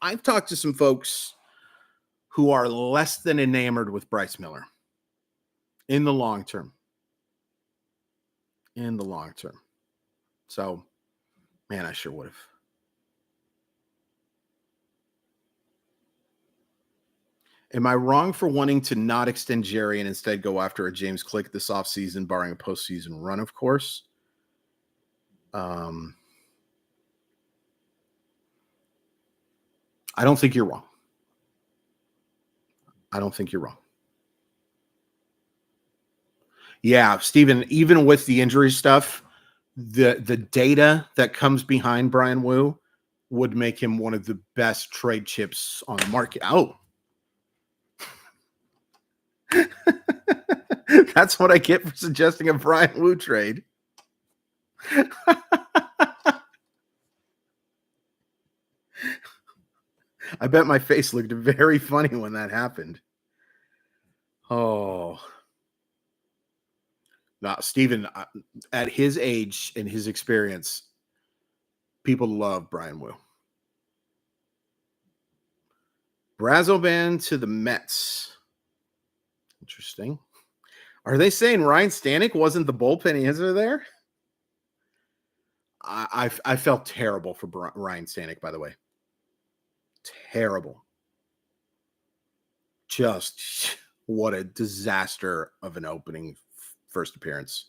I've talked to some folks who are less than enamored with Bryce Miller in the long term. So, man, I sure would have. Am I wrong for wanting to not extend Jerry and instead go after a James Click this offseason, barring a postseason run, of course? I don't think you're wrong. Yeah, Steven, even with the injury stuff, the data that comes behind Brian Wu would make him one of the best trade chips on the market. Oh. That's what I get for suggesting a Brian Wu trade. I bet my face looked very funny when that happened. Oh. Now, Steven, at his age and his experience, people love Brian Wu. Brazoban to the Mets. Interesting. Are they saying Ryan Stanek wasn't the bullpen answer there? I felt terrible for Ryan Stanek, by the way. Terrible. Just what a disaster of an opening first appearance.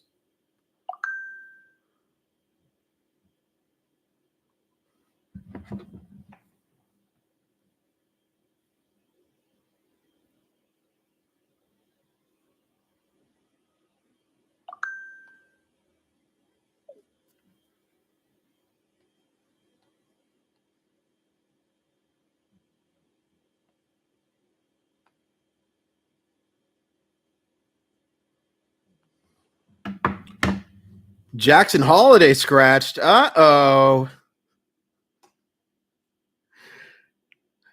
Jackson Holiday scratched. Uh-oh.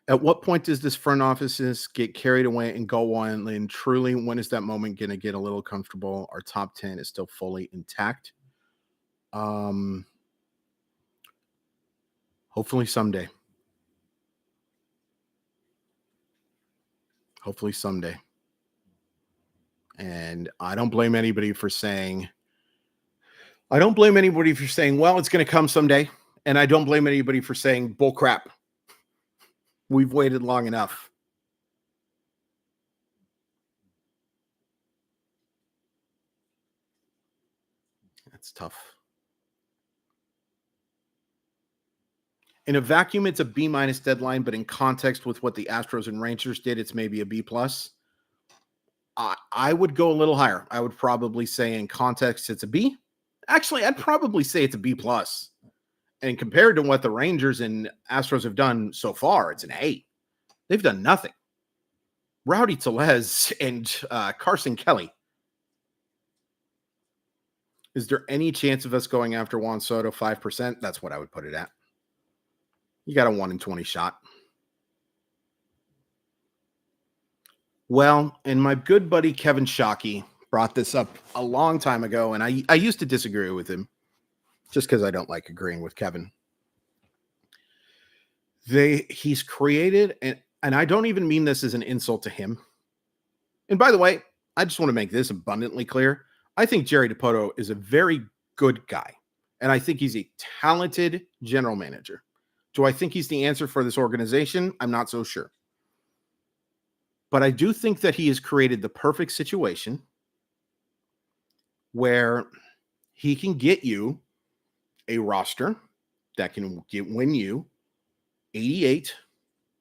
At what point does this front offices get carried away and go on? And truly, when is that moment going to get a little comfortable? Our top 10 is still fully intact. Hopefully someday. Hopefully someday. And I don't blame anybody for saying, well, it's going to come someday. And I don't blame anybody for saying, bull crap. We've waited long enough. That's tough. In a vacuum, it's a B- deadline, but in context with what the Astros and Rangers did, it's maybe a B+. I would go a little higher. I would probably say in context, it's a B. Actually, I'd probably say it's a B+. And compared to what the Rangers and Astros have done so far, it's an A. They've done nothing. Rowdy Tellez and Carson Kelly. Is there any chance of us going after Juan Soto 5%? That's what I would put it at. You got a 1 in 20 shot. Well, and my good buddy Kevin Shockey brought this up a long time ago, and I used to disagree with him just because I don't like agreeing with Kevin. He's created, and I don't even mean this as an insult to him. And by the way, I just want to make this abundantly clear. I think Jerry DiPoto is a very good guy, and I think he's a talented general manager. Do I think he's the answer for this organization? I'm not so sure. But I do think that he has created the perfect situation where he can get you a roster that can win you 88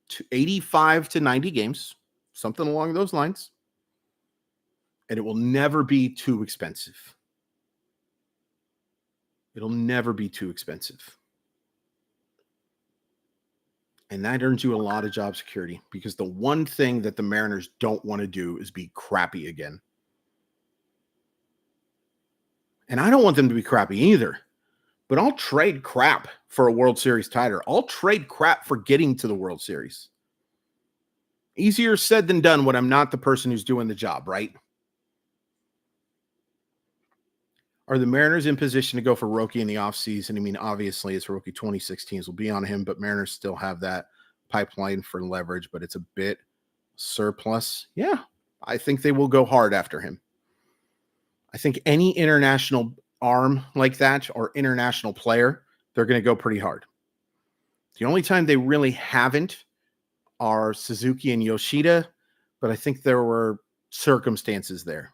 to 85 to 90 games, something along those lines. And it will never be too expensive. It'll never be too expensive. And that earns you a lot of job security, because the one thing that the Mariners don't want to do is be crappy again. And I don't want them to be crappy either. But I'll trade crap for a World Series title. I'll trade crap for getting to the World Series. Easier said than done when I'm not the person who's doing the job, right? Are the Mariners in position to go for Roki in the offseason? I mean, obviously, it's Roki 2016s will be on him, but Mariners still have that pipeline for leverage, but it's a bit surplus. Yeah, I think they will go hard after him. I think any international arm like that or international player, they're going to go pretty hard. The only time they really haven't are Suzuki and Yoshida, but I think there were circumstances there.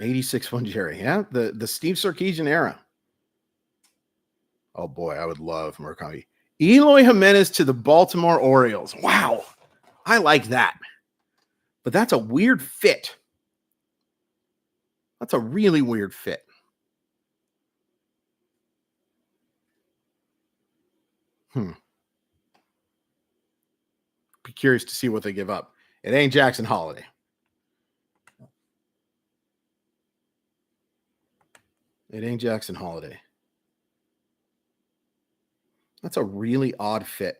86-1 Jerry. Yeah, the Steve Sarkisian era. Oh, boy, I would love Murakami. Eloy Jimenez to the Baltimore Orioles. Wow, I like that. But that's a weird fit. That's a really weird fit. Be curious to see what they give up. It ain't Jackson Holiday. It ain't Jackson Holiday. That's a really odd fit.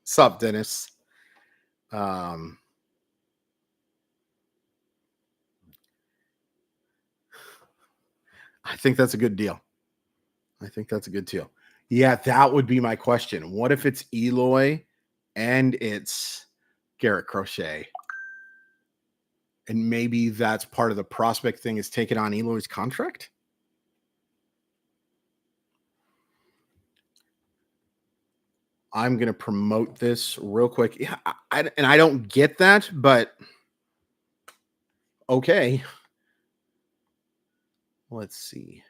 Sup, Dennis? I think that's a good deal. Yeah, that would be my question. What if it's Eloy and it's Garrett Crochet? And maybe that's part of the prospect thing, is taking on Eloy's contract? I'm going to promote this real quick. Yeah, and I don't get that, but okay. Let's see.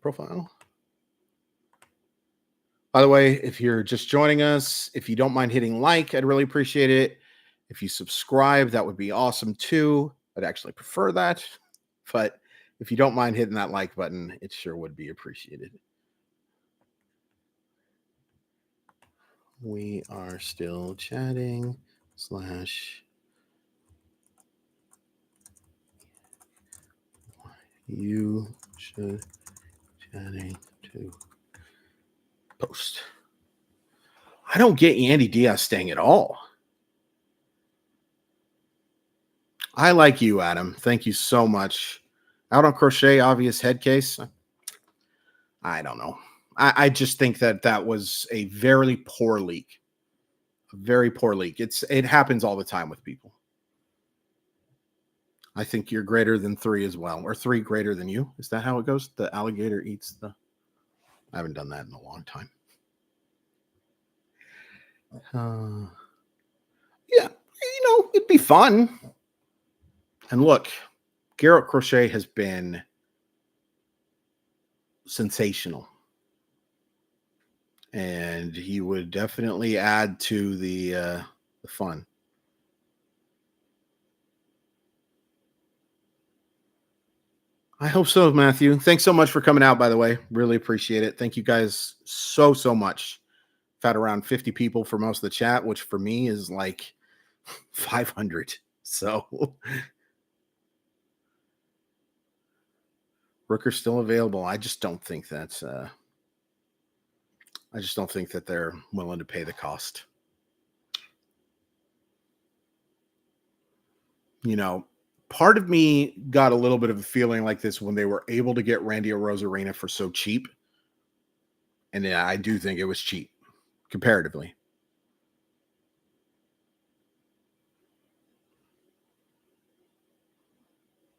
Profile. By the way, if you're just joining us, if you don't mind hitting like, I'd really appreciate it. If you subscribe, that would be awesome too. I'd actually prefer that. But if you don't mind hitting that like button, it sure would be appreciated. We are still chatting / you should chatting to post. I don't get Andy Diaz staying at all. I like you, Adam. Thank you so much. Out on Crochet, obvious head case. I don't know. I just think that was a very poor leak. A very poor leak. It happens all the time with people. I think you're greater than 3 as well, or 3 greater than you. Is that how it goes? The alligator eats the. I haven't done that in a long time. Yeah, it'd be fun. And look, Garrett Crochet has been sensational. And he would definitely add to the fun. I hope so, Matthew. Thanks so much for coming out, by the way. Really appreciate it. Thank you guys so much. I've had around 50 people for most of the chat, which for me is like 500. So Rooker's still available. I just don't think that they're willing to pay the cost. Part of me got a little bit of a feeling like this when they were able to get Randy Arozarena for so cheap. And yeah, I do think it was cheap comparatively.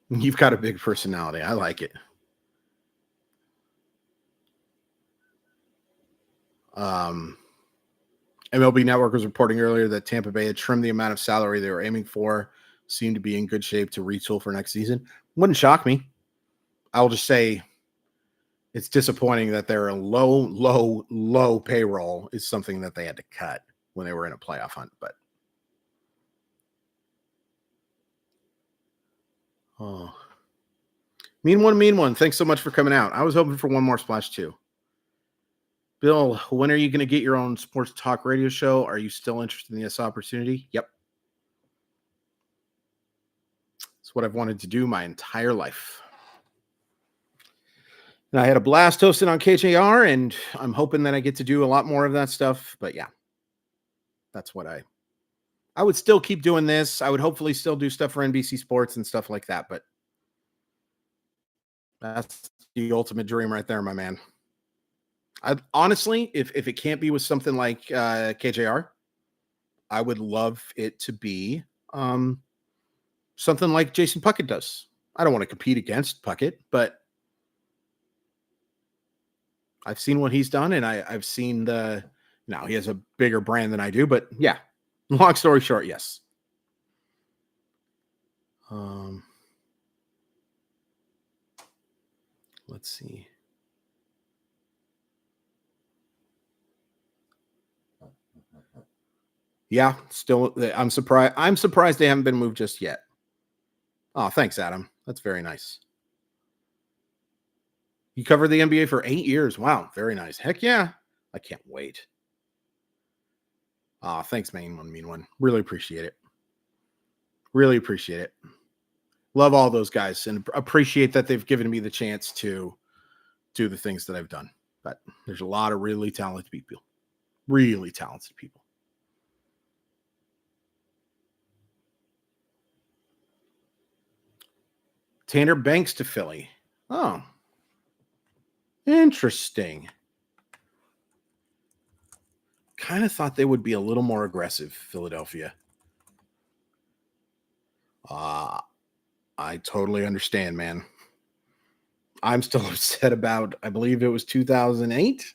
You've got a big personality. I like it. MLB Network was reporting earlier that Tampa Bay had trimmed the amount of salary they were aiming for, seemed to be in good shape to retool for next season. Wouldn't shock me. I'll just say it's disappointing that their low payroll is something that they had to cut when they were in a playoff hunt. But mean one. Thanks so much for coming out. I was hoping for one more splash too. Bill, when are you going to get your own sports talk radio show? Are you still interested in this opportunity? Yep. It's what I've wanted to do my entire life. And I had a blast hosting on KJR, and I'm hoping that I get to do a lot more of that stuff. But yeah, that's what I would still keep doing this. I would hopefully still do stuff for NBC Sports and stuff like that. But that's the ultimate dream right there, my man. Honestly, if it can't be with something like KJR, I would love it to be something like Jason Puckett does. I don't want to compete against Puckett, but I've seen what he's done, and I've seen now he has a bigger brand than I do, but yeah, long story short, yes. Let's see. Yeah, still, I'm surprised. I'm surprised they haven't been moved just yet. Oh, thanks, Adam. That's very nice. You covered the NBA for 8 years. Wow, very nice. Heck yeah. I can't wait. Thanks, mean one. Really appreciate it. Really appreciate it. Love all those guys and appreciate that they've given me the chance to do the things that I've done. But there's a lot of really talented people. Really talented people. Tanner Banks to Philly. Oh, interesting. Kind of thought they would be a little more aggressive, Philadelphia. I totally understand, man. I'm still upset about, I believe it was 2008.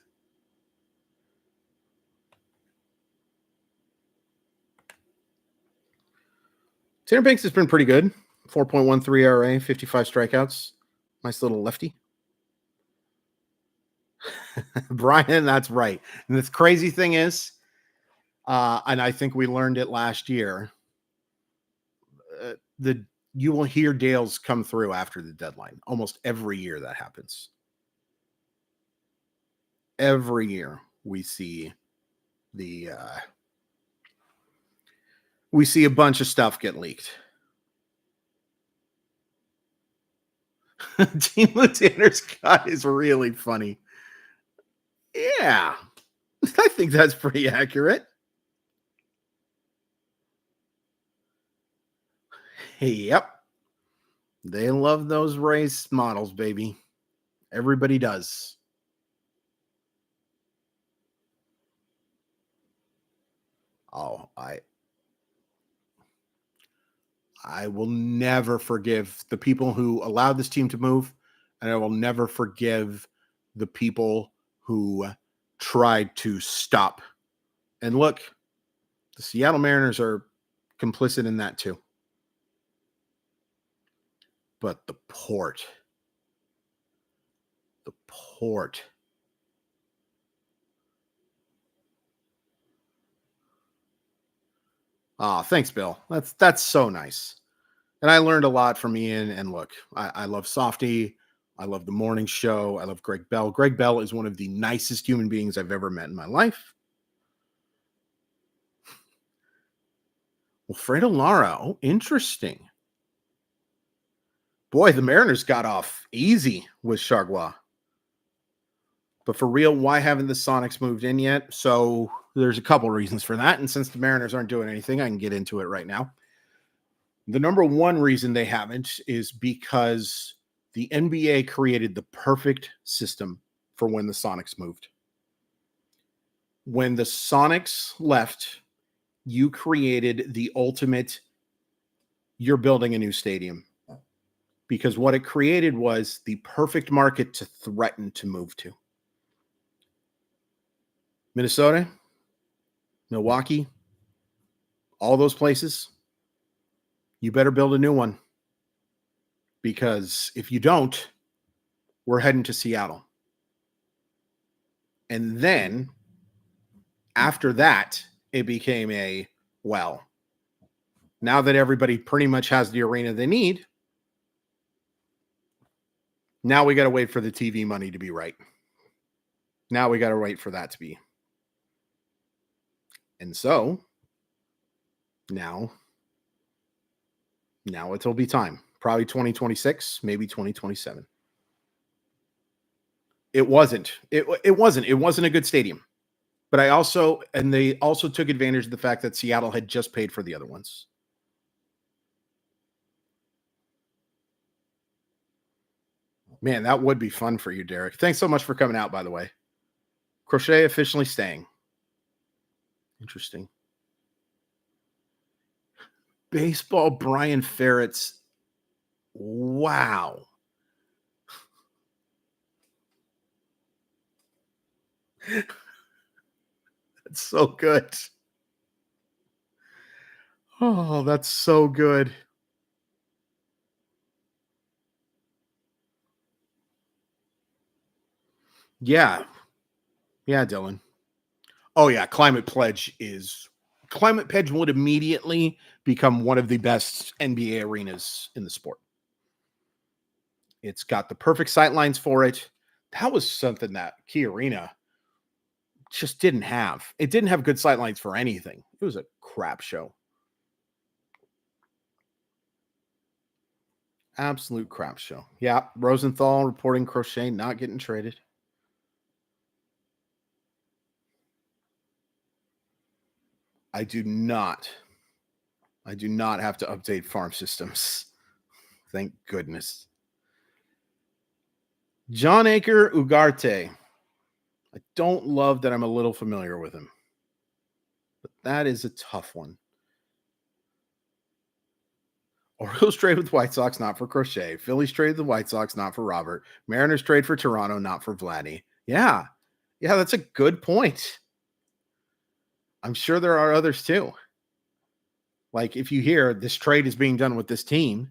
Tanner Banks has been pretty good. 4.13 ERA, 55 strikeouts. Nice little lefty. Brian, that's right. And the crazy thing is, and I think we learned it last year, you will hear Dales come through after the deadline. Almost every year that happens. Every year we see a bunch of stuff get leaked. Team Tanner Scott is really funny. Yeah, I think that's pretty accurate. Yep. They love those race models, baby. Everybody does. Oh, I will never forgive the people who allowed this team to move, and I will never forgive the people who tried to stop. And look, the Seattle Mariners are complicit in that too. But the port. Ah, thanks, Bill. That's so nice. And I learned a lot from Ian. And look, I love Softy. I love the morning show. I love Greg Bell. Greg Bell is one of the nicest human beings I've ever met in my life. Well, Fredo Lara. Oh, interesting. Boy, the Mariners got off easy with Chargois. But for real, why haven't the Sonics moved in yet? So there's a couple reasons for that. And since the Mariners aren't doing anything, I can get into it right now. The number one reason they haven't is because the NBA created the perfect system for when the Sonics moved. When the Sonics left, you created the ultimate, you're building a new stadium. Because what it created was the perfect market to threaten to move to. Minnesota, Milwaukee, all those places, you better build a new one. Because if you don't, we're heading to Seattle. And then after that, it became now that everybody pretty much has the arena they need, now we got to wait for the TV money to be right. Now we got to wait for that to be. And so now it'll be time. Probably 2026, maybe 2027. It wasn't a good stadium. But they also took advantage of the fact that Seattle had just paid for the other ones. Man, that would be fun for you, Derek. Thanks so much for coming out, by the way. Crochet officially staying. Interesting. Baseball Brian Ferretz. Wow. That's so good. Oh, that's so good. Yeah. Yeah, Dylan. Oh, yeah. Climate Pledge would immediately become one of the best NBA arenas in the sport. It's got the perfect sight lines for it. That was something that Key Arena just didn't have. It didn't have good sight lines for anything. It was a crap show. Absolute crap show. Yeah, Rosenthal reporting Crochet not getting traded. I do not have to update farm systems. Thank goodness. John Aker Ugarte. I don't love that I'm a little familiar with him. But that is a tough one. Orioles trade with White Sox, not for Crochet. Phillies trade with the White Sox, not for Robert. Mariners trade for Toronto, not for Vladdy. Yeah, that's a good point. I'm sure there are others too. Like if you hear this trade is being done with this team,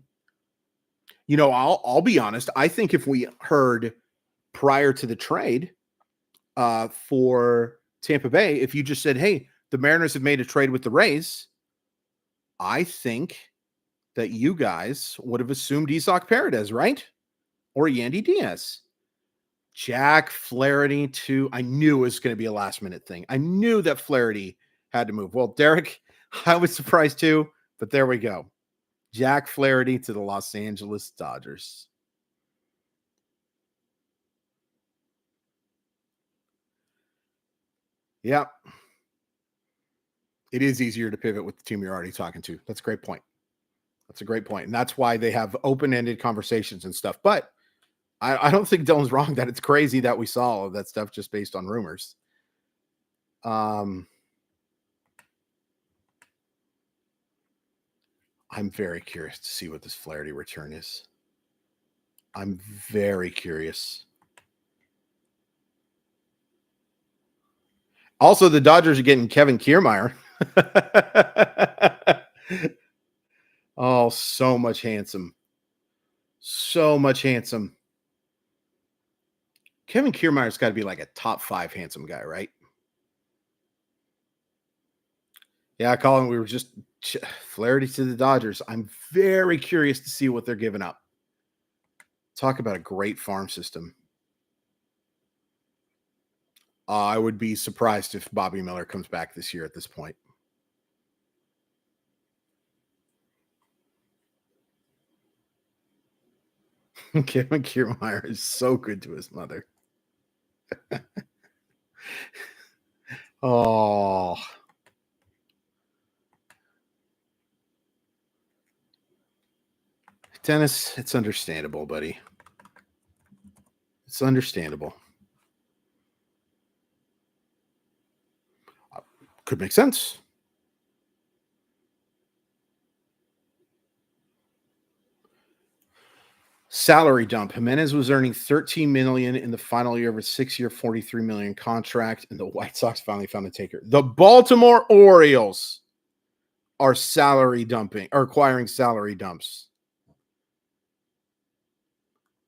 I'll be honest. I think if we heard prior to the trade for Tampa Bay, if you just said, "Hey, the Mariners have made a trade with the Rays," I think that you guys would have assumed Isak Paredes, right? Or Yandy Diaz. Jack Flaherty too. I knew it was going to be a last minute thing. I knew that Flaherty had to move. Well, Derek, I was surprised too, but there we go. Jack Flaherty to the Los Angeles Dodgers. Yeah. It is easier to pivot with the team you're already talking to. That's a great point. That's a great point. And that's why they have open-ended conversations and stuff. But I don't think Dylan's wrong that it's crazy that we saw all of that stuff just based on rumors. I'm very curious to see what this Flaherty return is. I'm very curious. Also, the Dodgers are getting Kevin Kiermaier. Oh, so much handsome. So much handsome. Kevin Kiermaier's got to be like a top 5 handsome guy, right? Yeah, Colin, we were just Flaherty to the Dodgers. I'm very curious to see what they're giving up. Talk about a great farm system. I would be surprised if Bobby Miller comes back this year at this point. Kevin Kiermaier is so good to his mother. Oh. Dennis, it's understandable, buddy. It's understandable. Could make sense. Salary dump. Jimenez was earning $13 million in the final year of a 6-year, $43 million contract, and the White Sox finally found a taker. The Baltimore Orioles are salary dumping or acquiring salary dumps.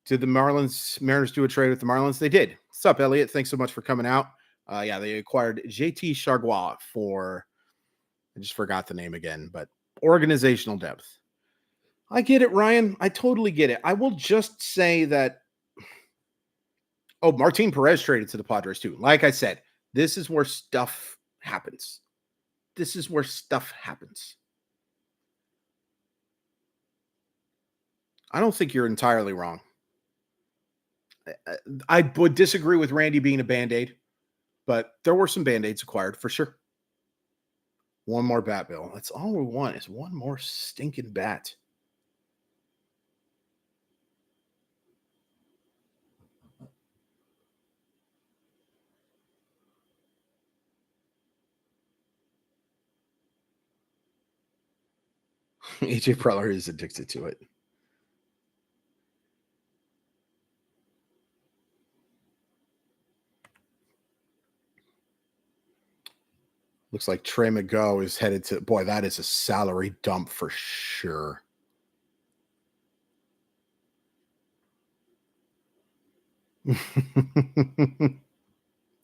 Did the Mariners do a trade with the Marlins? They did. What's up, Elliot? Thanks so much for coming out. Yeah, they acquired JT Chargois for, I just forgot the name again, but organizational depth. I get it, Ryan. I totally get it. I will just say that, Martin Perez traded to the Padres too. Like I said, this is where stuff happens. This is where stuff happens. I don't think you're entirely wrong. I would disagree with Randy being a Band-Aid, but there were some Band-Aids acquired for sure. One more bat, Bill. That's all we want is one more stinking bat. AJ Preller is addicted to it. Looks like Trey McGough is headed to, boy, that is a salary dump for sure.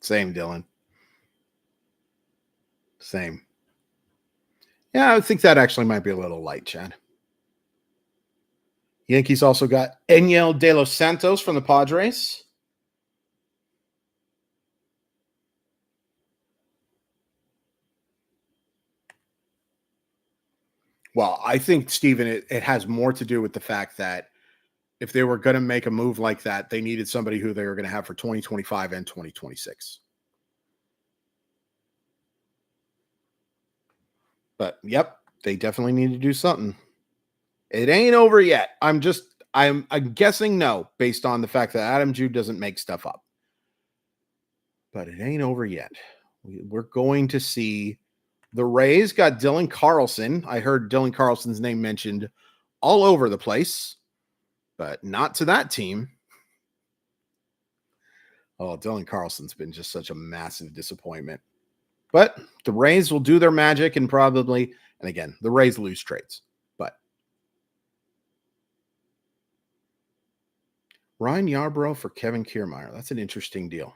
Same, Dylan. Same. Yeah, I think that actually might be a little light, Chad. Yankees also got Enyel De Los Santos from the Padres. Well, I think, Steven, it has more to do with the fact that if they were going to make a move like that, they needed somebody who they were going to have for 2025 and 2026. But, yep, they definitely need to do something. It ain't over yet. I'm guessing no, based on the fact that Adam Jude doesn't make stuff up. But it ain't over yet. We're going to see. The Rays got Dylan Carlson. I heard Dylan Carlson's name mentioned all over the place, but not to that team. Oh, Dylan Carlson's been just such a massive disappointment. But the Rays will do their magic and probably, And again, the Rays lose trades. But Ryan Yarbrough for Kevin Kiermaier. That's an interesting deal.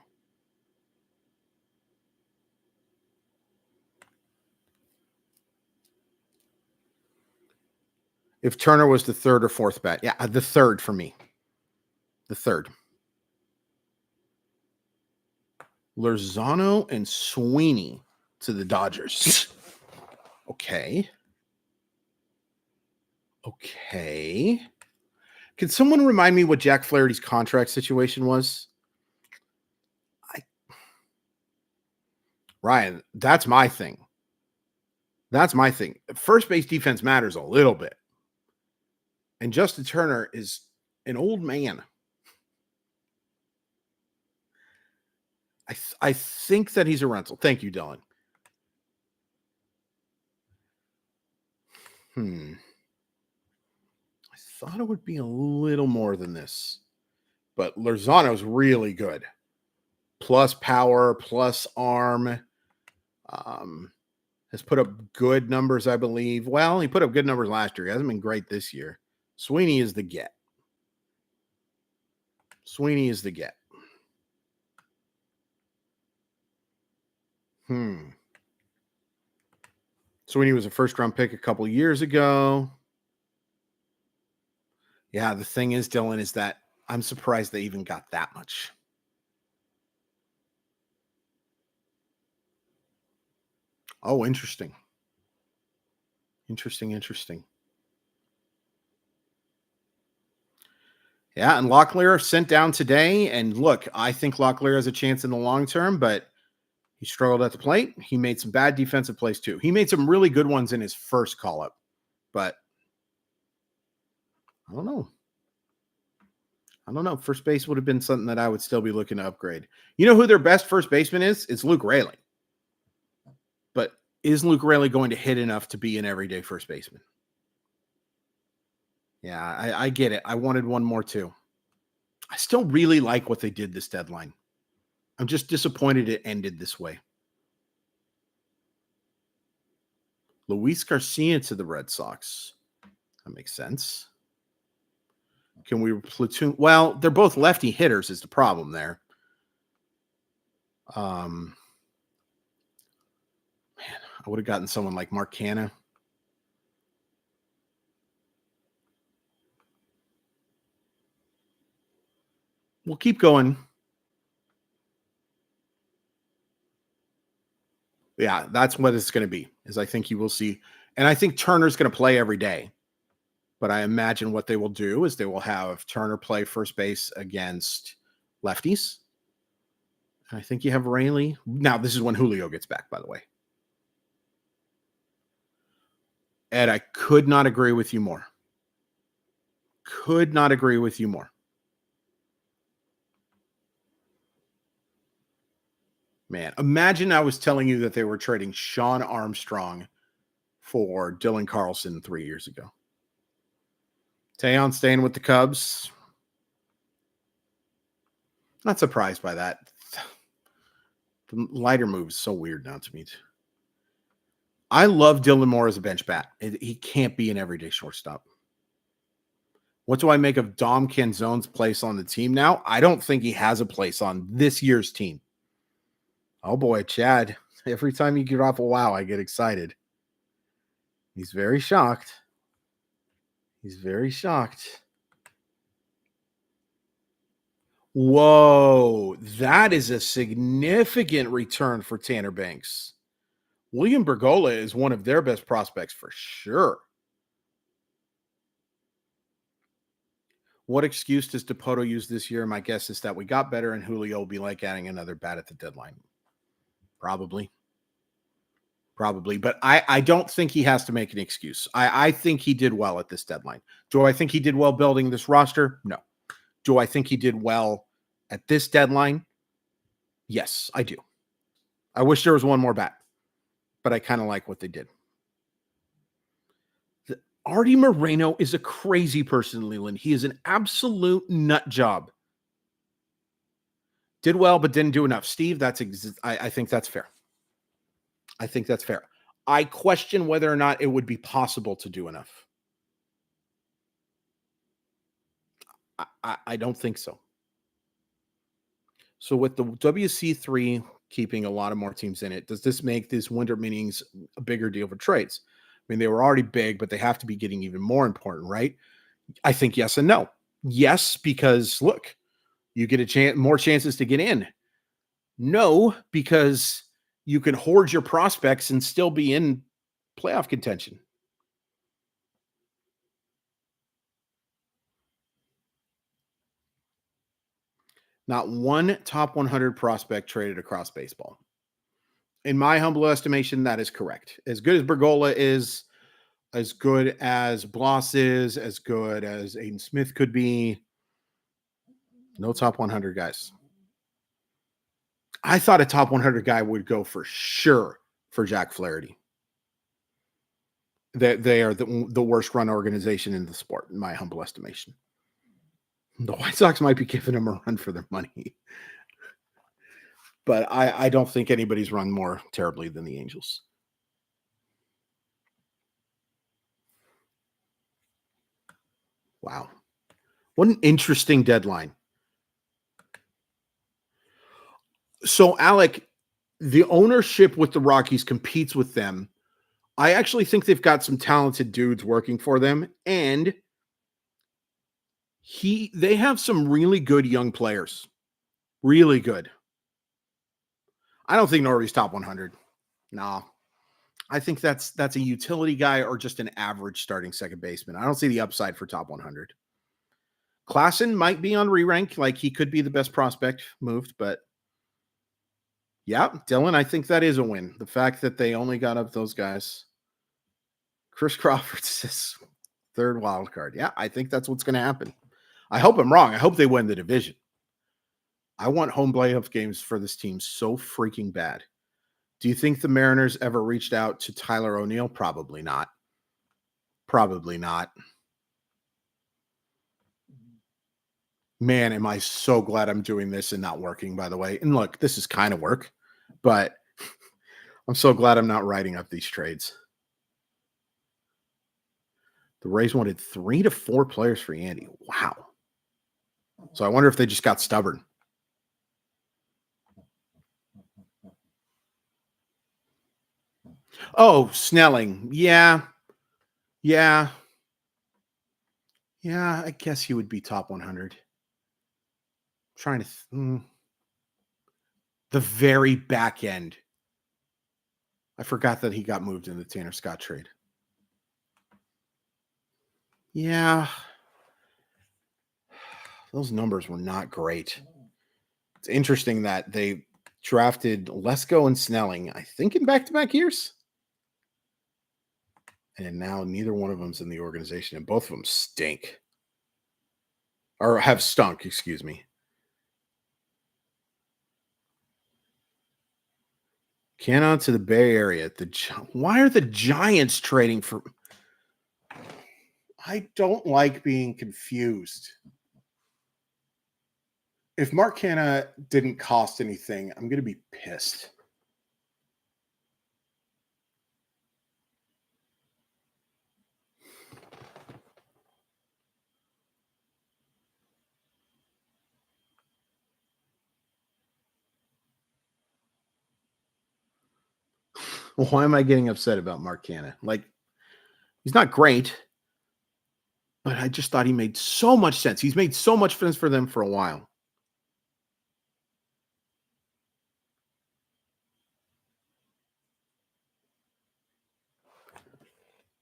If Turner was the third or fourth bat. Yeah, the third for me. The third. Lozano and Sweeney to the Dodgers. Okay. Can someone remind me what Jack Flaherty's contract situation was? Ryan, that's my thing. First base defense matters a little bit. And Justin Turner is an old man. I think that he's a rental. Thank you, Dylan. I thought it would be a little more than this. But Lozano's really good. Plus power, plus arm. Has put up good numbers, I believe. Well, he put up good numbers last year. He hasn't been great this year. Sweeney is the get. Sweeney was a first-round pick a couple years ago. Yeah, the thing is, Dylan, is that I'm surprised they even got that much. Oh, interesting. Yeah, and Locklear sent down today. And look, I think Locklear has a chance in the long term, but he struggled at the plate. He made some bad defensive plays too. He made some really good ones in his first call-up, but I don't know. First base would have been something that I would still be looking to upgrade. You know who their best first baseman is? It's Luke Raley. But is Luke Raley going to hit enough to be an everyday first baseman? Yeah, I get it. I wanted one more too. I still really like what they did this deadline. I'm just disappointed it ended this way. Luis Garcia to the Red Sox. That makes sense. Can we platoon? Well, they're both lefty hitters is the problem there. Man, I would have gotten someone like Mark Canha. We'll keep going. Yeah, that's what it's going to be, is I think you will see. And I think Turner's going to play every day. But I imagine what they will do is they will have Turner play first base against lefties. And I think you have Raley. Now, this is when Julio gets back, by the way. Ed, I could not agree with you more. Man, imagine I was telling you that they were trading Sean Armstrong for Dylan Carlson 3 years ago. Tayon staying with the Cubs. Not surprised by that. The lighter move is so weird now to me. I love Dylan Moore as a bench bat. He can't be an everyday shortstop. What do I make of Dom Canzone's place on the team now? I don't think he has a place on this year's team. Oh boy, Chad. Every time you get off a wow, I get excited. He's very shocked. Whoa, that is a significant return for Tanner Banks. William Bergola is one of their best prospects for sure. What excuse does DePoto use this year? My guess is that we got better and Julio will be like adding another bat at the deadline. Probably. But I don't think he has to make an excuse. I think he did well at this deadline. Do I think he did well building this roster? No. Do I think he did well at this deadline? Yes, I do. I wish there was one more bat, but I kind of like what they did. Artie Moreno is a crazy person, Leland. He is an absolute nut job. Did well, but didn't do enough. Steve, I think that's fair. I question whether or not it would be possible to do enough. I don't think so. So with the WC3 keeping a lot of more teams in it, does this make these winter meetings a bigger deal for trades? I mean, they were already big, but they have to be getting even more important, right? I think yes and no. Yes, because look, you get a chance, more chances to get in. No, because you can hoard your prospects and still be in playoff contention. Not one top 100 prospect traded across baseball. In my humble estimation, that is correct. As good as Bergola is, as good as Bloss is, as good as Aiden Smith could be, no top 100 guys. I thought a top 100 guy would go for sure for Jack Flaherty. They are the worst run organization in the sport, in my humble estimation. The White Sox might be giving them a run for their money, but I don't think anybody's run more terribly than the Angels. Wow. What an interesting deadline. So, Alec, the ownership with the Rockies competes with them. I actually think they've got some talented dudes working for them, and they have some really good young players. Really good. I don't think Norby's top 100. No. I think that's a utility guy or just an average starting second baseman. I don't see the upside for top 100. Klassen might be on re-rank, like he could be the best prospect moved, but yeah, Dylan, I think that is a win. The fact that they only got up those guys. Chris Crawford's his third wild card. Yeah, I think that's what's going to happen. I hope I'm wrong. I hope they win the division. I want home playoff games for this team so freaking bad. Do you think the Mariners ever reached out to Tyler O'Neill? Probably not. Probably not. Man, am I so glad I'm doing this and not working, by the way. And look, this is kind of work, but I'm so glad I'm not writing up these trades. The Rays wanted 3 to 4 players for Andy. Wow. So I wonder if they just got stubborn. Oh, Snelling. Yeah. Yeah. Yeah, I guess he would be top 100. Trying to the very back end. I forgot that he got moved in the Tanner Scott trade. Yeah. Those numbers were not great. It's interesting that they drafted Lesko and Snelling, I think, in back-to-back years. And now neither one of them's in the organization, and both of them stink. Or have stunk, excuse me. Cannon to the Bay Area. Why are the Giants trading for? I don't like being confused. If Mark Canna didn't cost anything, I'm going to be pissed. Well, why am I getting upset about Mark Canna? Like, he's not great, but I just thought he made so much sense. He's made so much sense for them for a while.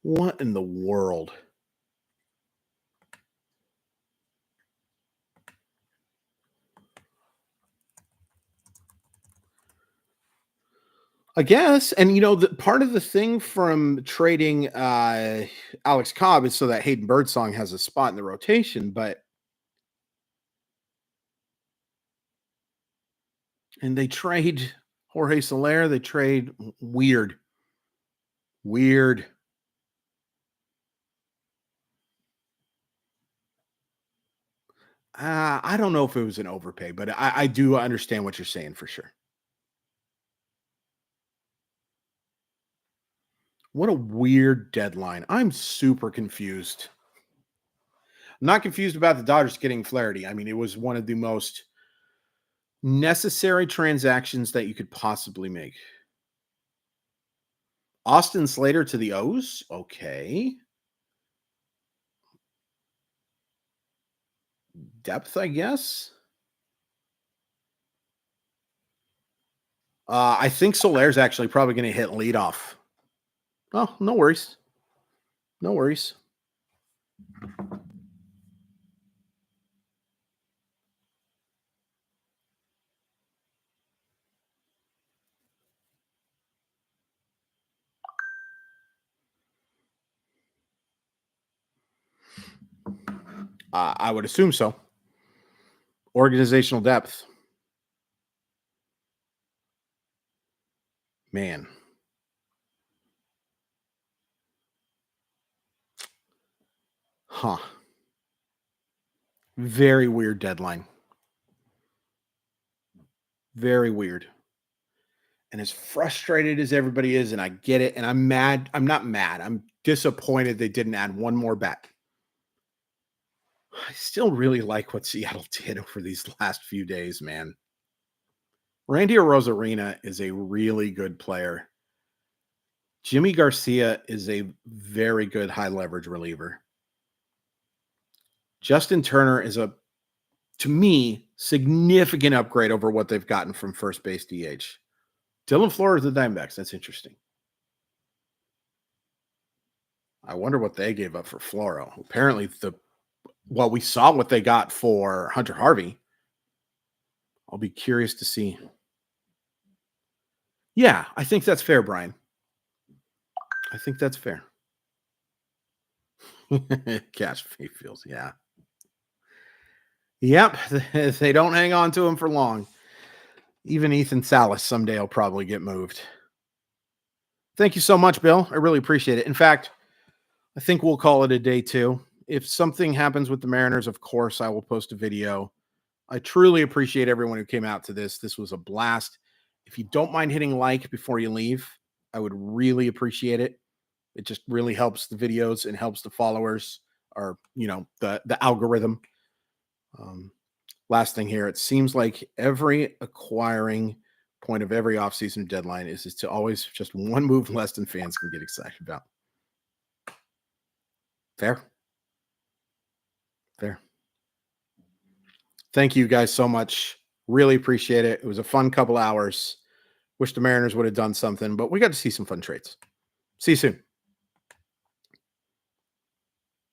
What in the world? I guess. And part of the thing from trading Alex Cobb is so that Hayden Birdsong has a spot in the rotation, and they trade Jorge Soler, they trade weird. I don't know if it was an overpay, but I do understand what you're saying for sure. What a weird deadline. I'm super confused. I'm not confused about the Dodgers getting Flaherty. I mean, it was one of the most necessary transactions that you could possibly make. Austin Slater to the O's? Okay. Depth, I guess. I think Solaire's actually probably going to hit leadoff. Oh, no worries. No worries. I would assume so. Organizational depth. Man. Huh. Very weird deadline. Very weird. And as frustrated as everybody is, and I get it, and I'm mad. I'm not mad. I'm disappointed they didn't add one more bat. I still really like what Seattle did over these last few days, man. Randy Rosarina is a really good player. Jimmy Garcia is a very good high leverage reliever. Justin Turner is to me, significant upgrade over what they've gotten from first base DH. Dylan Flores, the Diamondbacks. That's interesting. I wonder what they gave up for Floro. Apparently, we saw what they got for Hunter Harvey. I'll be curious to see. Yeah, I think that's fair, Brian. I think that's fair. Cash Mayfields, yeah. Yep, they don't hang on to him for long. Even Ethan Salas someday will probably get moved. Thank you so much, Bill. I really appreciate it. In fact, I think we'll call it a day too. If something happens with the Mariners, of course, I will post a video. I truly appreciate everyone who came out to this. This was a blast. If you don't mind hitting like before you leave, I would really appreciate it. It just really helps the videos and helps the followers or, the algorithm. Last thing here, it seems like every acquiring point of every offseason deadline is to always just one move less than fans can get excited about. Fair. Fair. Thank you guys so much. Really appreciate it. It was a fun couple hours. Wish the Mariners would have done something, but we got to see some fun trades. See you soon.